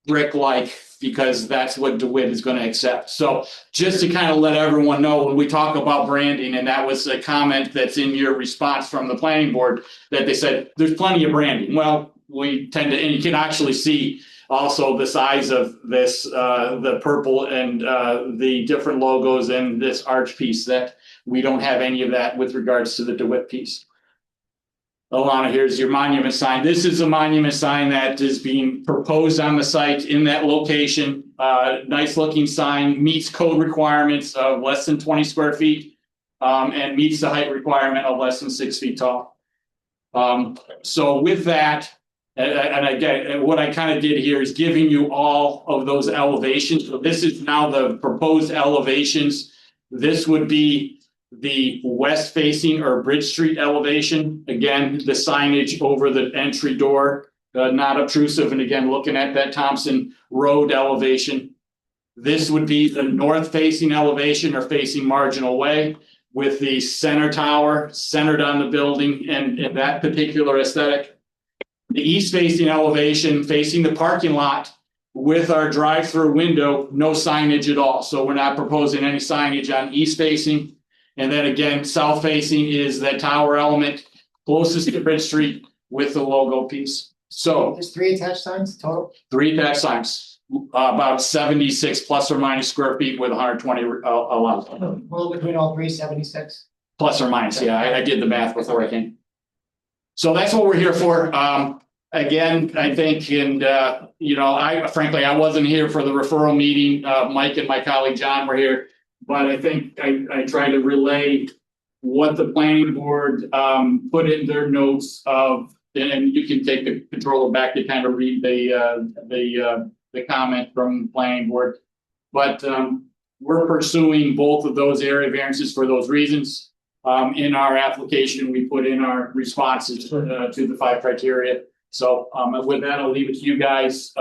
brick-like because that's what DeWitt is going to accept. So just to kind of let everyone know, when we talk about branding, and that was a comment that's in your response from the planning board, that they said, there's plenty of branding. Well, we tend to, and you can actually see also the size of this, the purple and the different logos and this arch piece, that we don't have any of that with regards to the DeWitt piece. Alana, here's your monument sign. This is a monument sign that is being proposed on the site in that location. Nice looking sign, meets code requirements of less than 20 square feet and meets the height requirement of less than 6 feet tall. So with that, And again, what I kind of did here is giving you all of those elevations. So this is now the proposed elevations. This would be the west facing or Bridge Street elevation. Again, the signage over the entry door, not obtrusive. And again, looking at that Thompson Road elevation. This would be the north facing elevation or facing Marginal Way with the center tower centered on the building and that particular aesthetic. The east facing elevation facing the parking lot with our drive-through window, no signage at all. So we're not proposing any signage on east facing. And then again, south facing is that tower element closest to Bridge Street with the logo piece. So
There's 3 attached signs total?
3 attached signs, about 76 plus or minus square feet with 120 allowed.
Well, between all 3, 76.
Plus or minus, yeah, I did the math before I came. So that's what we're here for. Again, I think, and you know, I frankly, I wasn't here for the referral meeting. Mike and my colleague John were here. But I think I tried to relay what the planning board put in their notes of, and you can take the controller back to kind of read the comment from the planning board. But we're pursuing both of those area variances for those reasons. In our application, we put in our responses to the 5 criteria. So with that, I'll leave it to you guys.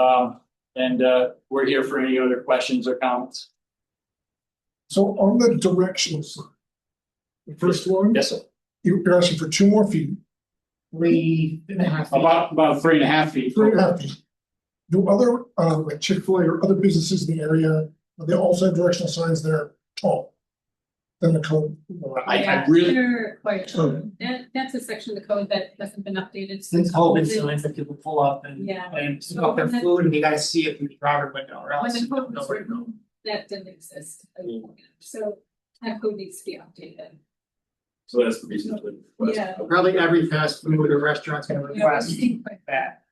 And we're here for any other questions or comments.
So on the directional sign, the first one,
Yes, sir.
you're asking for 2 more feet,
3.5 feet.
About 3.5 feet.
3.5 feet. Do other, like Chick-fil-A or other businesses in the area, they also have directional signs that are tall than the code?
I really,
They're quite, that's a section of the code that hasn't been updated
Since
since
COVID
COVID.
signs that people pull up and
Yeah.
pick up their food and you gotta see it through the driver window or
When
else.
the code was
nobody knows.
written, that didn't exist. So that code needs to be updated.
so that's the reason.
Yeah.
Probably every fast food or restaurant's gonna request that.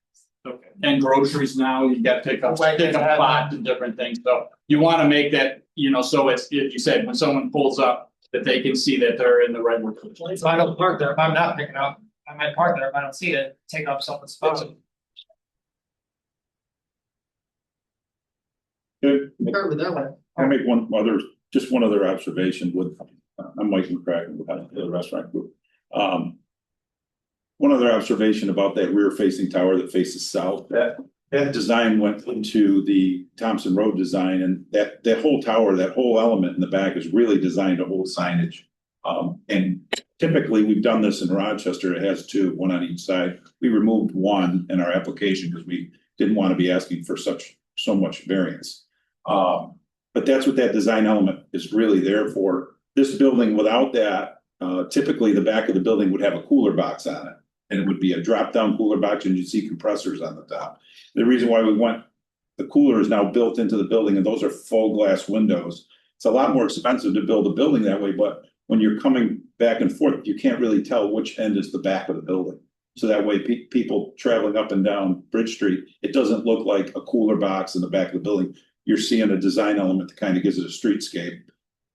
Okay. And groceries now, you got pickup spots and different things, so you wanna make that, you know, so it's, if you said, when someone pulls up, that they can see that they're in the right location.
So I don't park there, if I'm not picking up, I might park there, if I don't see it, take up someone's spot.
Can
Start with that one.
I make just one other observation with, I'm Mike McCracken with the restaurant group. One other observation about that rear facing tower that faces south, that design went into the Thompson Road design, and that whole tower, that whole element in the back is really designed to hold signage. And typically, we've done this in Rochester, it has 2, 1 on each side. We removed 1 in our application because we didn't want to be asking for so much variance. But that's what that design element is really there for. This building without that, typically the back of the building would have a cooler box on it. And it would be a drop-down cooler box and you'd see compressors on the top. The reason why the cooler is now built into the building, and those are full glass windows. It's a lot more expensive to build a building that way, but when you're coming back and forth, you can't really tell which end is the back of the building. So that way, people traveling up and down Bridge Street, it doesn't look like a cooler box in the back of the building. You're seeing a design element that kind of gives it a streetscape.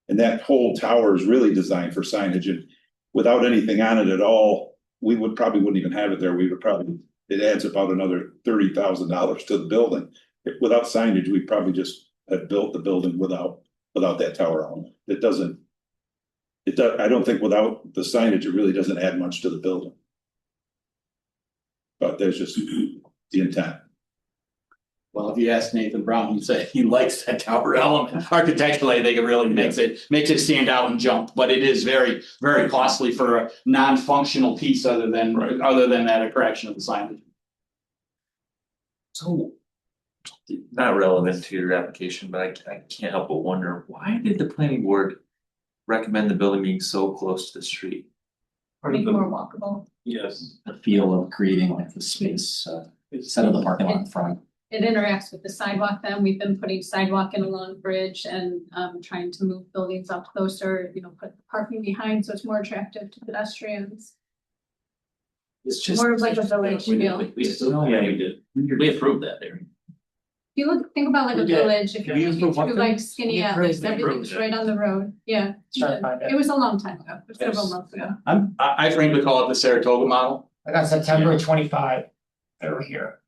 And that whole tower is really designed for signage, and without anything on it at all, we probably wouldn't even have it there. It adds about another $30,000 to the building. Without signage, we probably just have built the building without that tower element. I don't think without the signage, it really doesn't add much to the building. But there's just the intent.
Well, if you ask Nathan Brown, he'd say he likes that tower element. Architecturally, I think it really makes it stand out and jump, but it is very, very costly for a non-functional piece other than that attraction of the signage.
So. Not relevant to your application, but I can't help but wonder, why did the planning board recommend the building being so close to the street?
Make it more walkable.
Yes.
The feel of creating like the space, instead of the parking lot in front.
It interacts with the sidewalk then. We've been putting sidewalk in along Bridge and trying to move buildings up closer, you know, put parking behind so it's more attractive to pedestrians.
It's just.
More of like a village feel.
We still, yeah, we did. We approved that there.
If you think about like a
We did.
village, if you're
We
looking
approved what
through
thing?
like Skinny
We
Atlas,
approved it.
everything's right on the road. Yeah.
Trying to find it.
It was a long time ago, it was several
Yes.
months ago.
I frankly call it the Saratoga model.
I got September 25. they were here.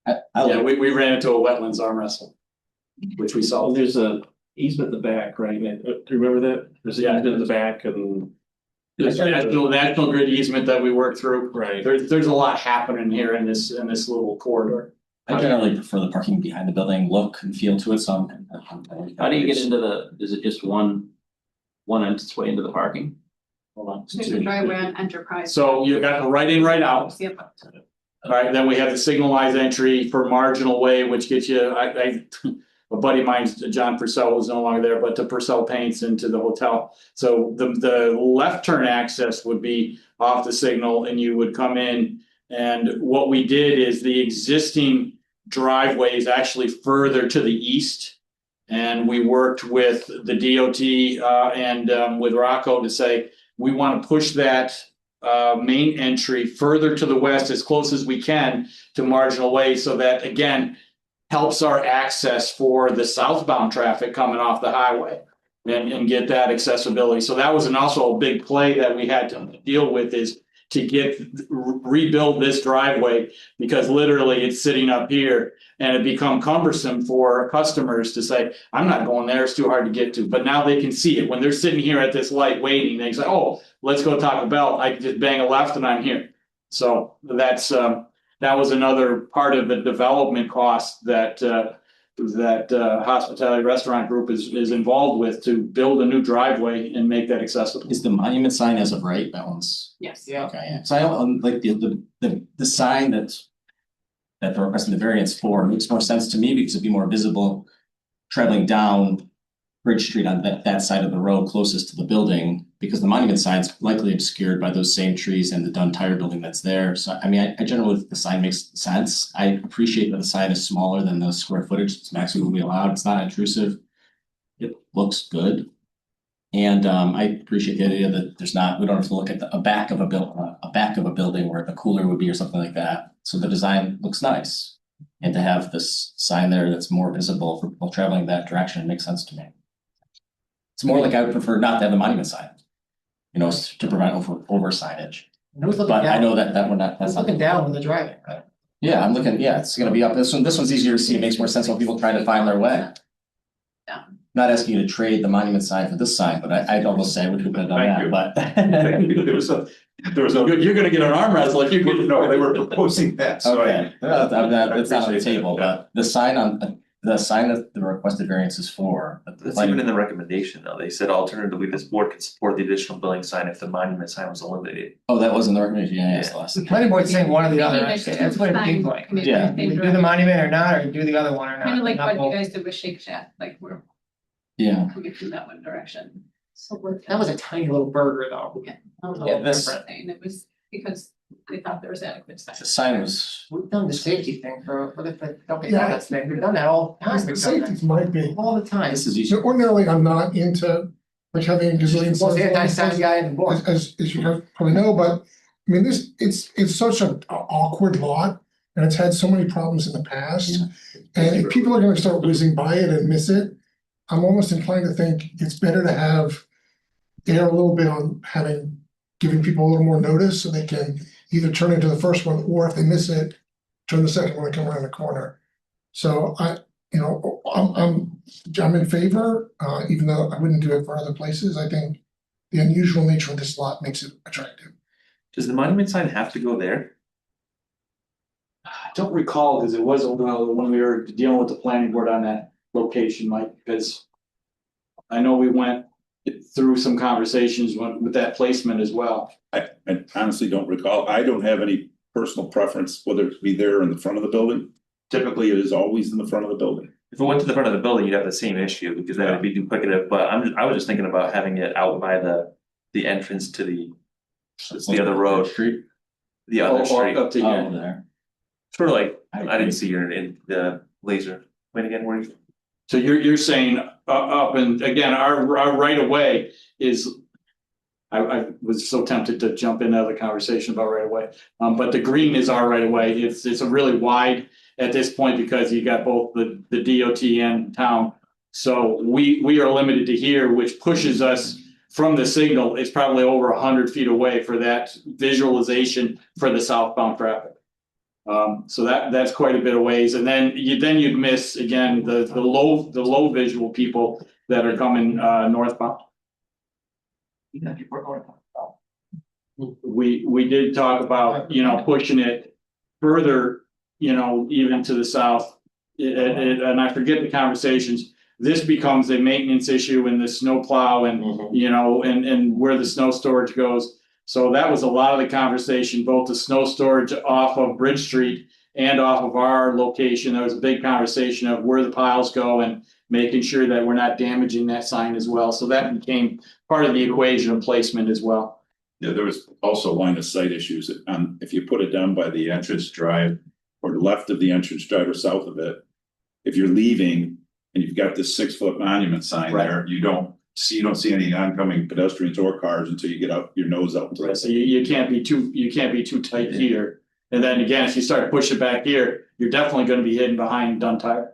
I
Yeah,
like,
we ran into a wetlands arm wrestle. Which we
Oh,
solved.
there's a easement in the back, right? Do you remember that? There's an
Yeah.
easement in the back and.
There's a national grid easement that we worked through.
Right.
There's a lot happening here in this little corridor.
I generally prefer the parking behind the building, look and feel to it, so I'm.
How do you get into is it just one entranceway into the parking?
Hold on.
There's a driveway on Enterprise.
So you got the right in, right out.
Yep.
All right, then we have the signalized entry for Marginal Way, which gets you, a buddy of mine, John Purcell, was no longer there, but to Purcell Paints into the hotel. So the left turn access would be off the signal and you would come in. And what we did is the existing driveway is actually further to the east. And we worked with the DOT and with Rocco to say, we want to push that main entry further to the west as close as we can to Marginal Way, so that again helps our access for the southbound traffic coming off the highway and get that accessibility. So that was also a big play that we had to deal with, is to rebuild this driveway, because literally it's sitting up here and it become cumbersome for customers to say, I'm not going there, it's too hard to get to. But now they can see it when they're sitting here at this light waiting, they say, oh, let's go Taco Bell. I can just bang a left and I'm here. So that's that was another part of the development cost that Hospitality Restaurant Group is involved with, to build a new driveway and make that accessible.
Is the monument sign as of right, that one's,
Yes.
Yeah.
okay, yeah, so I don't, like the sign that they're requesting the variance for makes more sense to me, because it'd be more visible traveling down Bridge Street on that side of the road closest to the building, because the monument sign's likely obscured by those same trees and the Dunn Tire building that's there. So I mean, I generally think the sign makes sense. I appreciate that the sign is smaller than the square footage it's maximally allowed. It's not intrusive. It looks good. And I appreciate the idea that we don't have to look at a back of a building where the cooler would be or something like that. So the design looks nice. And to have this sign there that's more visible for people traveling that direction makes sense to me. It's more like I would prefer not to have the monument sign, to prevent over signage.
Who's looking
But I
down?
know that one, that's
Who's
not.
looking down when they're driving, right?
Yeah, I'm looking, it's gonna be up, this one's easier to see, it makes more sense when people try to find their way.
Yeah.
Not asking you to trade the monument sign for this sign, but I'd almost say we could have done that, but.
You're gonna get an arm wrestle if you get to know
They were proposing that, so.
Okay, it's not on the table, but the sign that the requested variance is for.
That's even in the recommendation though. They said alternatively, this board could support the additional building sign if the monument sign was eliminated.
Oh, that wasn't the recommendation, yeah, yes, the last.
The planning board's saying one or the other,
Maybe
actually.
there's
That's what it
two
seems
signs
like.
coming
Yeah.
from the same
You do the
direction.
monument or not, or you do the other one or not.
Kind of like
not
what you
both.
guys did with Shake Shack, like we're
Yeah,
coming from that one direction. So
That was a tiny little burger though.
Yeah. A little
Yeah, this-
different thing. It was because they thought there was adequate
the
space.
sign was,
We've done the safety thing for the Dunkin'
Yeah.
Donuts thing. We've done that all the time.
The
We've done
safety
that
might be,
all the time.
this is easy.
so ordinarily, I'm not into like having a gazillion.
Most
signs.
anti-sign guy in the book.
As you guys probably know, but I mean, it's such an awkward lot. And it's had so many problems in the past. And if people are gonna start whizzing by it and miss it, I'm almost inclined to think it's better to have err a little bit on giving people a little more notice, so they can either turn into the first one, or if they miss it, turn the second one and come around the corner. So I'm in favor, even though I wouldn't do it for other places. I think the unusual nature of this lot makes it attractive.
Does the monument sign have to go there?
I don't recall, because it was a while when we were dealing with the planning board on that location, Mike, because I know we went through some conversations with that placement as well.
I honestly don't recall. I don't have any personal preference whether it be there in the front of the building. Typically, it is always in the front of the building.
If it went to the front of the building, you'd have the same issue because that would be duplicative, but I was just thinking about having it out by the entrance to the other road.
Street.
The other
Or
street,
up to
Oh,
here.
there.
sort of like,
I
I
agree.
didn't see your in the laser. Wait again, where you?
So you're saying up, and again, our right of way is. I was so tempted to jump into the conversation about right of way, but the green is our right of way. It's a really wide at this point because you got both the DOT and town. So we are limited to here, which pushes us from the signal. It's probably over 100 feet away for that visualization for the southbound traffic. So that's quite a bit of ways, and then you'd miss again the low visual people that are coming northbound. We did talk about, pushing it further, even to the south. And I forget the conversations, this becomes a maintenance issue in the snow plow and, and where the snow storage goes. So that was a lot of the conversation, both the snow storage off of Bridge Street and off of our location. There was a big conversation of where the piles go and making sure that we're not damaging that sign as well. So that became part of the equation of placement as well.
Yeah, there was also line of sight issues. If you put it down by the entrance drive or left of the entrance drive or south of it, if you're leaving and you've got this 6-foot monument sign there, you don't see any oncoming pedestrians or cars until you get out your nose out.
Right, so you can't be too tight here. And then again, if you start pushing back here, you're definitely gonna be hidden behind Dunn Tire.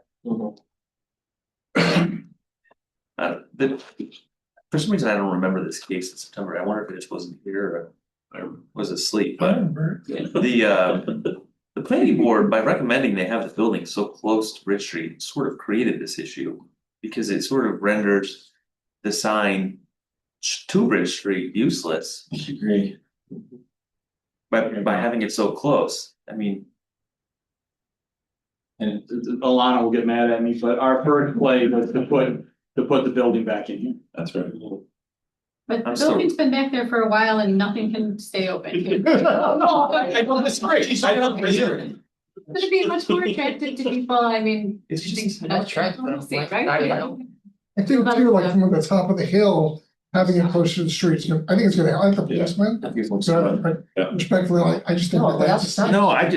For some reason, I don't remember this case in September. I wonder if it just wasn't here or I was asleep, but the planning board, by recommending they have the building so close to Bridge Street, sort of created this issue. Because it sort of renders the sign to Bridge Street useless.
I agree.
By having it so close, I mean.
And Alana will get mad at me, but our first play was to put the building back in here.
That's right.
But the
I'm still-
building's been back there for a while and nothing can stay open.
I don't disagree.
Would it be much more attractive to people? I mean.
It's just
that's
attractive.
right?
I think too, like from the top of the hill, having it close to the streets, I think it's gonna, I like the placement. So, respectfully, I just think that that's.
No, I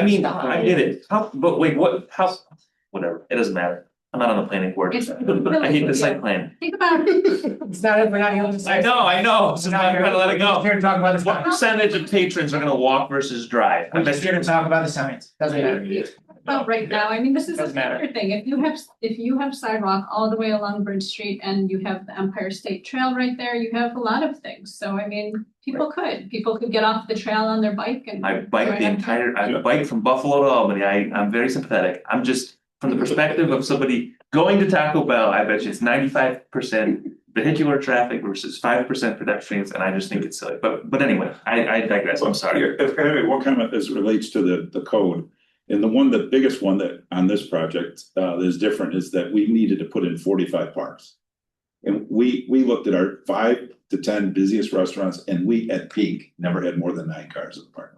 mean, I get it. But wait, whatever, it doesn't matter. I'm not on the planning board. I hate the site plan.
Think about it.
It's not, we're not here to say.
I know, so now I'm trying to let it go.
Here to talk about the
What
signs.
percentage of patrons are gonna walk versus drive? I
I'm
bet
just here to talk about the signs, doesn't matter.
Well, right now, I mean, this is the
Doesn't matter.
other thing. If you have sidewalk all the way along Bridge Street and you have the Empire State Trail right there, you have a lot of things. So I mean, people could get off the trail on their bike and.
I bike from Buffalo to Albany, I'm very sympathetic, I'm just, from the perspective of somebody going to Taco Bell, I bet you it's 95% vehicular traffic versus 5% pedestrians, and I just think it's silly, but anyway, I digress, I'm sorry.
If one comment as relates to the code, and the biggest one that on this project is different is that we needed to put in 45 parks. And we looked at our 5 to 10 busiest restaurants, and we at peak never had more than 9 cars in the park.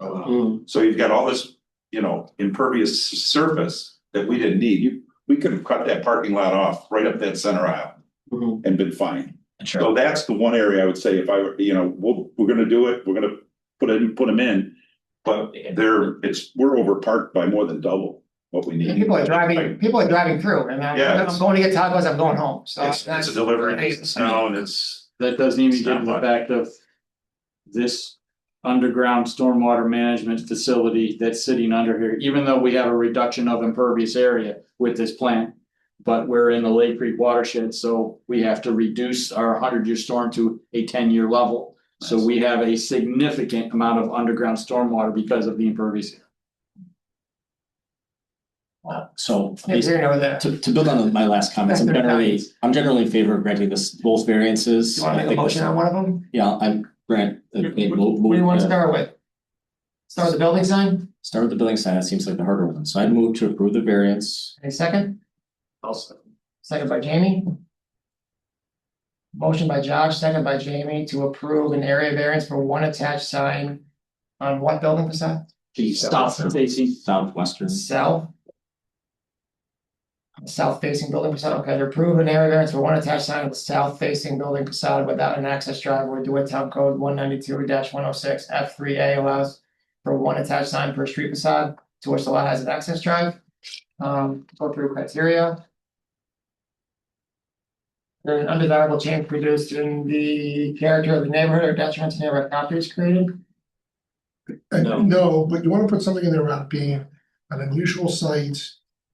So you've got all this, impervious surface that we didn't need. We could have cut that parking lot off right up that center aisle and been fine. So that's the one area I would say if I were, we're gonna do it, we're gonna put them in. But we're over parked by more than double what we need.
People are driving through, and I'm going to get tacos, I'm going home, so.
It's a delivery, it's snow, and it's.
That doesn't even
It's
get
not
to the
much.
fact of this underground stormwater management facility that's sitting under here, even though we have a reduction of impervious area with this plant. But we're in the Lake Creek watershed, so we have to reduce our 100-year storm to a 10-year level. So we have a significant amount of underground stormwater because of the impervious.
So
It's here and over there.
to build on my last comments, I'm generally in favor of granting both variances.
You wanna make a motion on one of them?
Yeah, I'm grant.
What do you want to start with? Start with the building sign,
Start with the building sign, that seems like the harder one, so I'd move to approve the variance.
any second?
Also,
Second by Jamie. Motion by Josh, second by Jamie to approve an area variance for one attached sign on what building facade?
stop facing.
Southwestern.
South. South facing building facade, okay, to approve an area variance for one attached sign on the south facing building facade without an access driveway, DeWitt Town Code 192-106 F3A allows for one attached sign per street facade to which the lot has an access drive. Go through criteria. An undesirable change produced in the character of the neighborhood or detriment to neighborhood properties created.
No, but you wanna put something in there about being an unusual site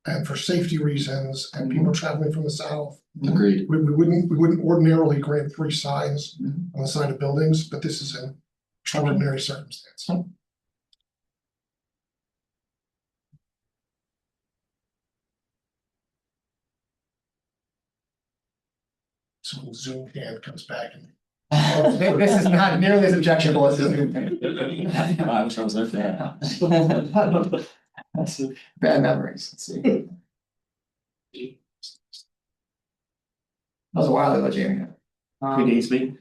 and for safety reasons and people traveling from the south.
Agreed.
We wouldn't ordinarily grant 3 signs on the side of buildings, but this is an extraordinary circumstance. some Zoom hand comes back and.
This is not nearly as objectionable as this.
I wish I was there for that.
That's bad memories, let's see. That was a while ago, Jamie.
Predates me.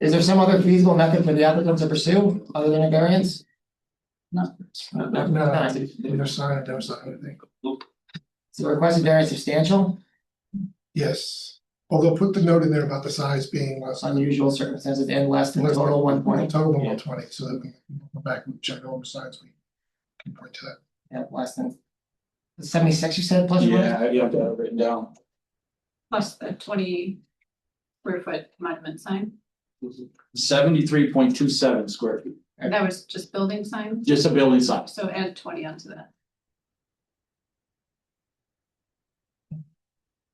Is there some other feasible method for the applicant to pursue other than a variance?
No, neither side, don't sign anything.
Is the requested variance substantial?
Yes, although put the note in there about the size being less.
Unusual circumstances and less than total 120.
Total 120, so that we can go back and check all the sides, we can point to that.
Yeah, less than. 76 you said plus?
Yeah, I have that written down.
Plus the 20 square foot monument sign.
73.27 square feet,
That was just building sign,
just a building size.
so add 20 onto that.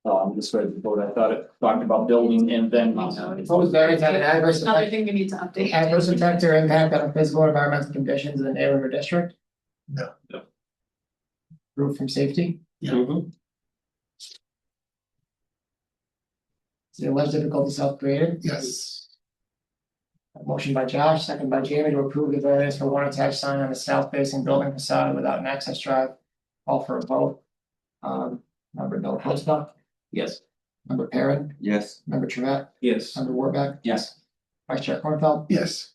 Oh, I'm just ready to vote. I thought it talked about building and then.
Proposed variance had an adverse
Another
effect,
thing we need to update.
adverse effect or impact on physical or environmental conditions in the neighborhood or district?
No.
Roof from safety?
Yeah.
Is the alleged difficulty self-created?
Yes,
Motion by Josh, second by Jamie to approve the variance for one attached sign on the south facing building facade without an access drive. Call for a vote. Member Bill Hosta,
Yes.
member Perrin,
Yes.
member Truett,
Yes.
member Warbeck,
Yes.
vice chair Cornfeld.
yes,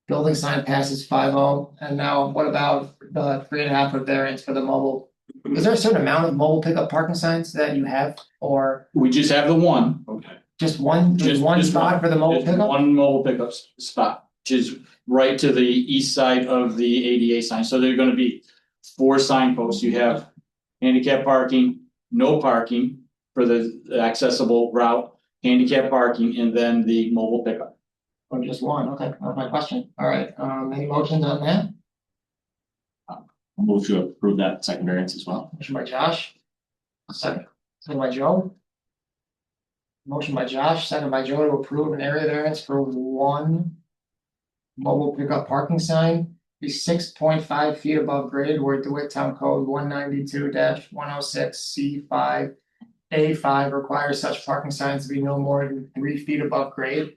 Building sign passes 5-0. And now what about the 3.5 foot variance for the mobile? Is there a certain amount of mobile pickup parking signs that you have, or
We just have the one.
Okay.
just one spot for the mobile
Just
pickup?
one mobile pickup spot, which is right to the east side of the ADA sign. So there are gonna be 4 signposts. You have handicap parking, no parking for the accessible route, handicap parking, and then the mobile pickup.
Or just one? Okay, that was my question. All right, any motions on that?
I'll move to approve that second variance as well.
Motion by Josh. Second by Joe. Motion by Josh, second by Joe to approve an area variance for one mobile pickup parking sign. Be 6.5 feet above grade where DeWitt Town Code 192-106C5A5 requires such parking signs to be no more than 3 feet above grade.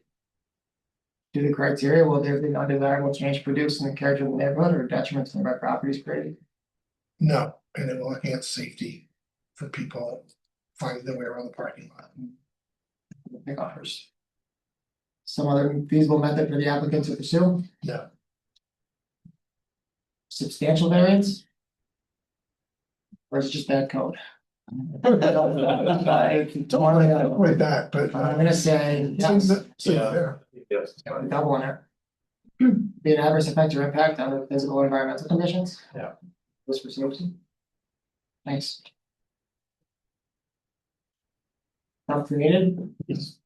Do the criteria, will there be an undesirable change produced in the character of the neighborhood or detriment to the right properties created?
no, and it will enhance safety for people finding their way around the parking lot.
Pick offers. Some other feasible method for the applicant to pursue?
No.
Substantial variance? Or is it just bad code?
Don't avoid that, but.
I'm gonna say,
Seems
yes,
that- seems there.
Yes.
double in it. Be an adverse effect or impact on the physical or environmental conditions?
Yeah.
This for safety? Thanks. Not created?
Yes.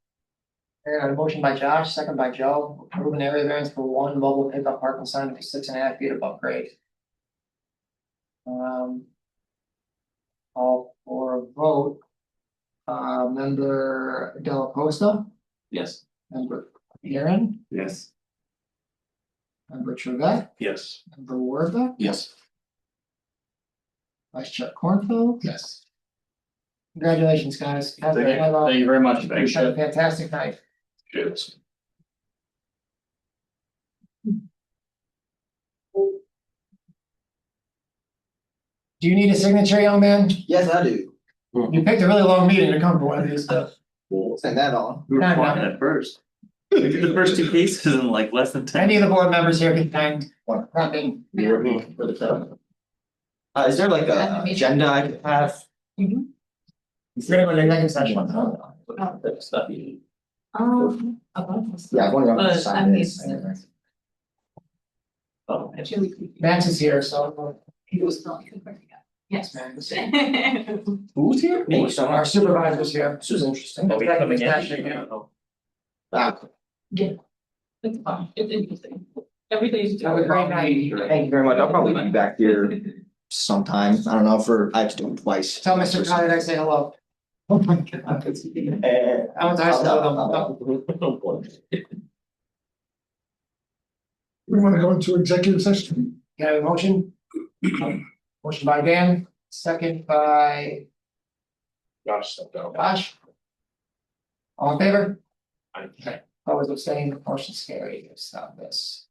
And a motion by Josh, second by Joe, approve an area variance for one mobile pickup parking sign to be 6.5 feet above grade. All for a vote. Member Della Posta,
Yes.
member Aaron,
Yes.
member Trevette,
Yes.
member Warbeck,
Yes.
vice chair Cornfeld.
Yes.
Congratulations, guys. Have a- have a-
Thank you very much.
have a fantastic night.
Yes.
Do you need a signature, young man?
Yes, I do.
You picked a really long meeting to come for one of these stuff.
Send that on.
We were
No, no.
quiet at first. We did the first 2 cases in like less than 10.
Any of the board members here can find nothing.
Is there like a agenda I could have?
We're gonna go to executive session.
Stuff you.
Yeah, I wonder.
But I mean,
Oh,
Max is here, so.
He was not confirming it. Yes.
Max.
Who's here?
Me, so our supervisor's here.
This is interesting.
Are we coming in?
It's fun, it's interesting. Everything's.
Have a great night.
Thank you very much. I'll probably be back here sometime. I don't know I have to do it twice.
Tell Mr. Conrad I say hello.
Oh my god.
I went to high school with him.
We want to go into executive session.
Can I have a motion? Motion by Dan, second by
Josh stepped out.
Josh. All in favor?
Aye.
Okay, opposed, abstaining, motion carried, stop this.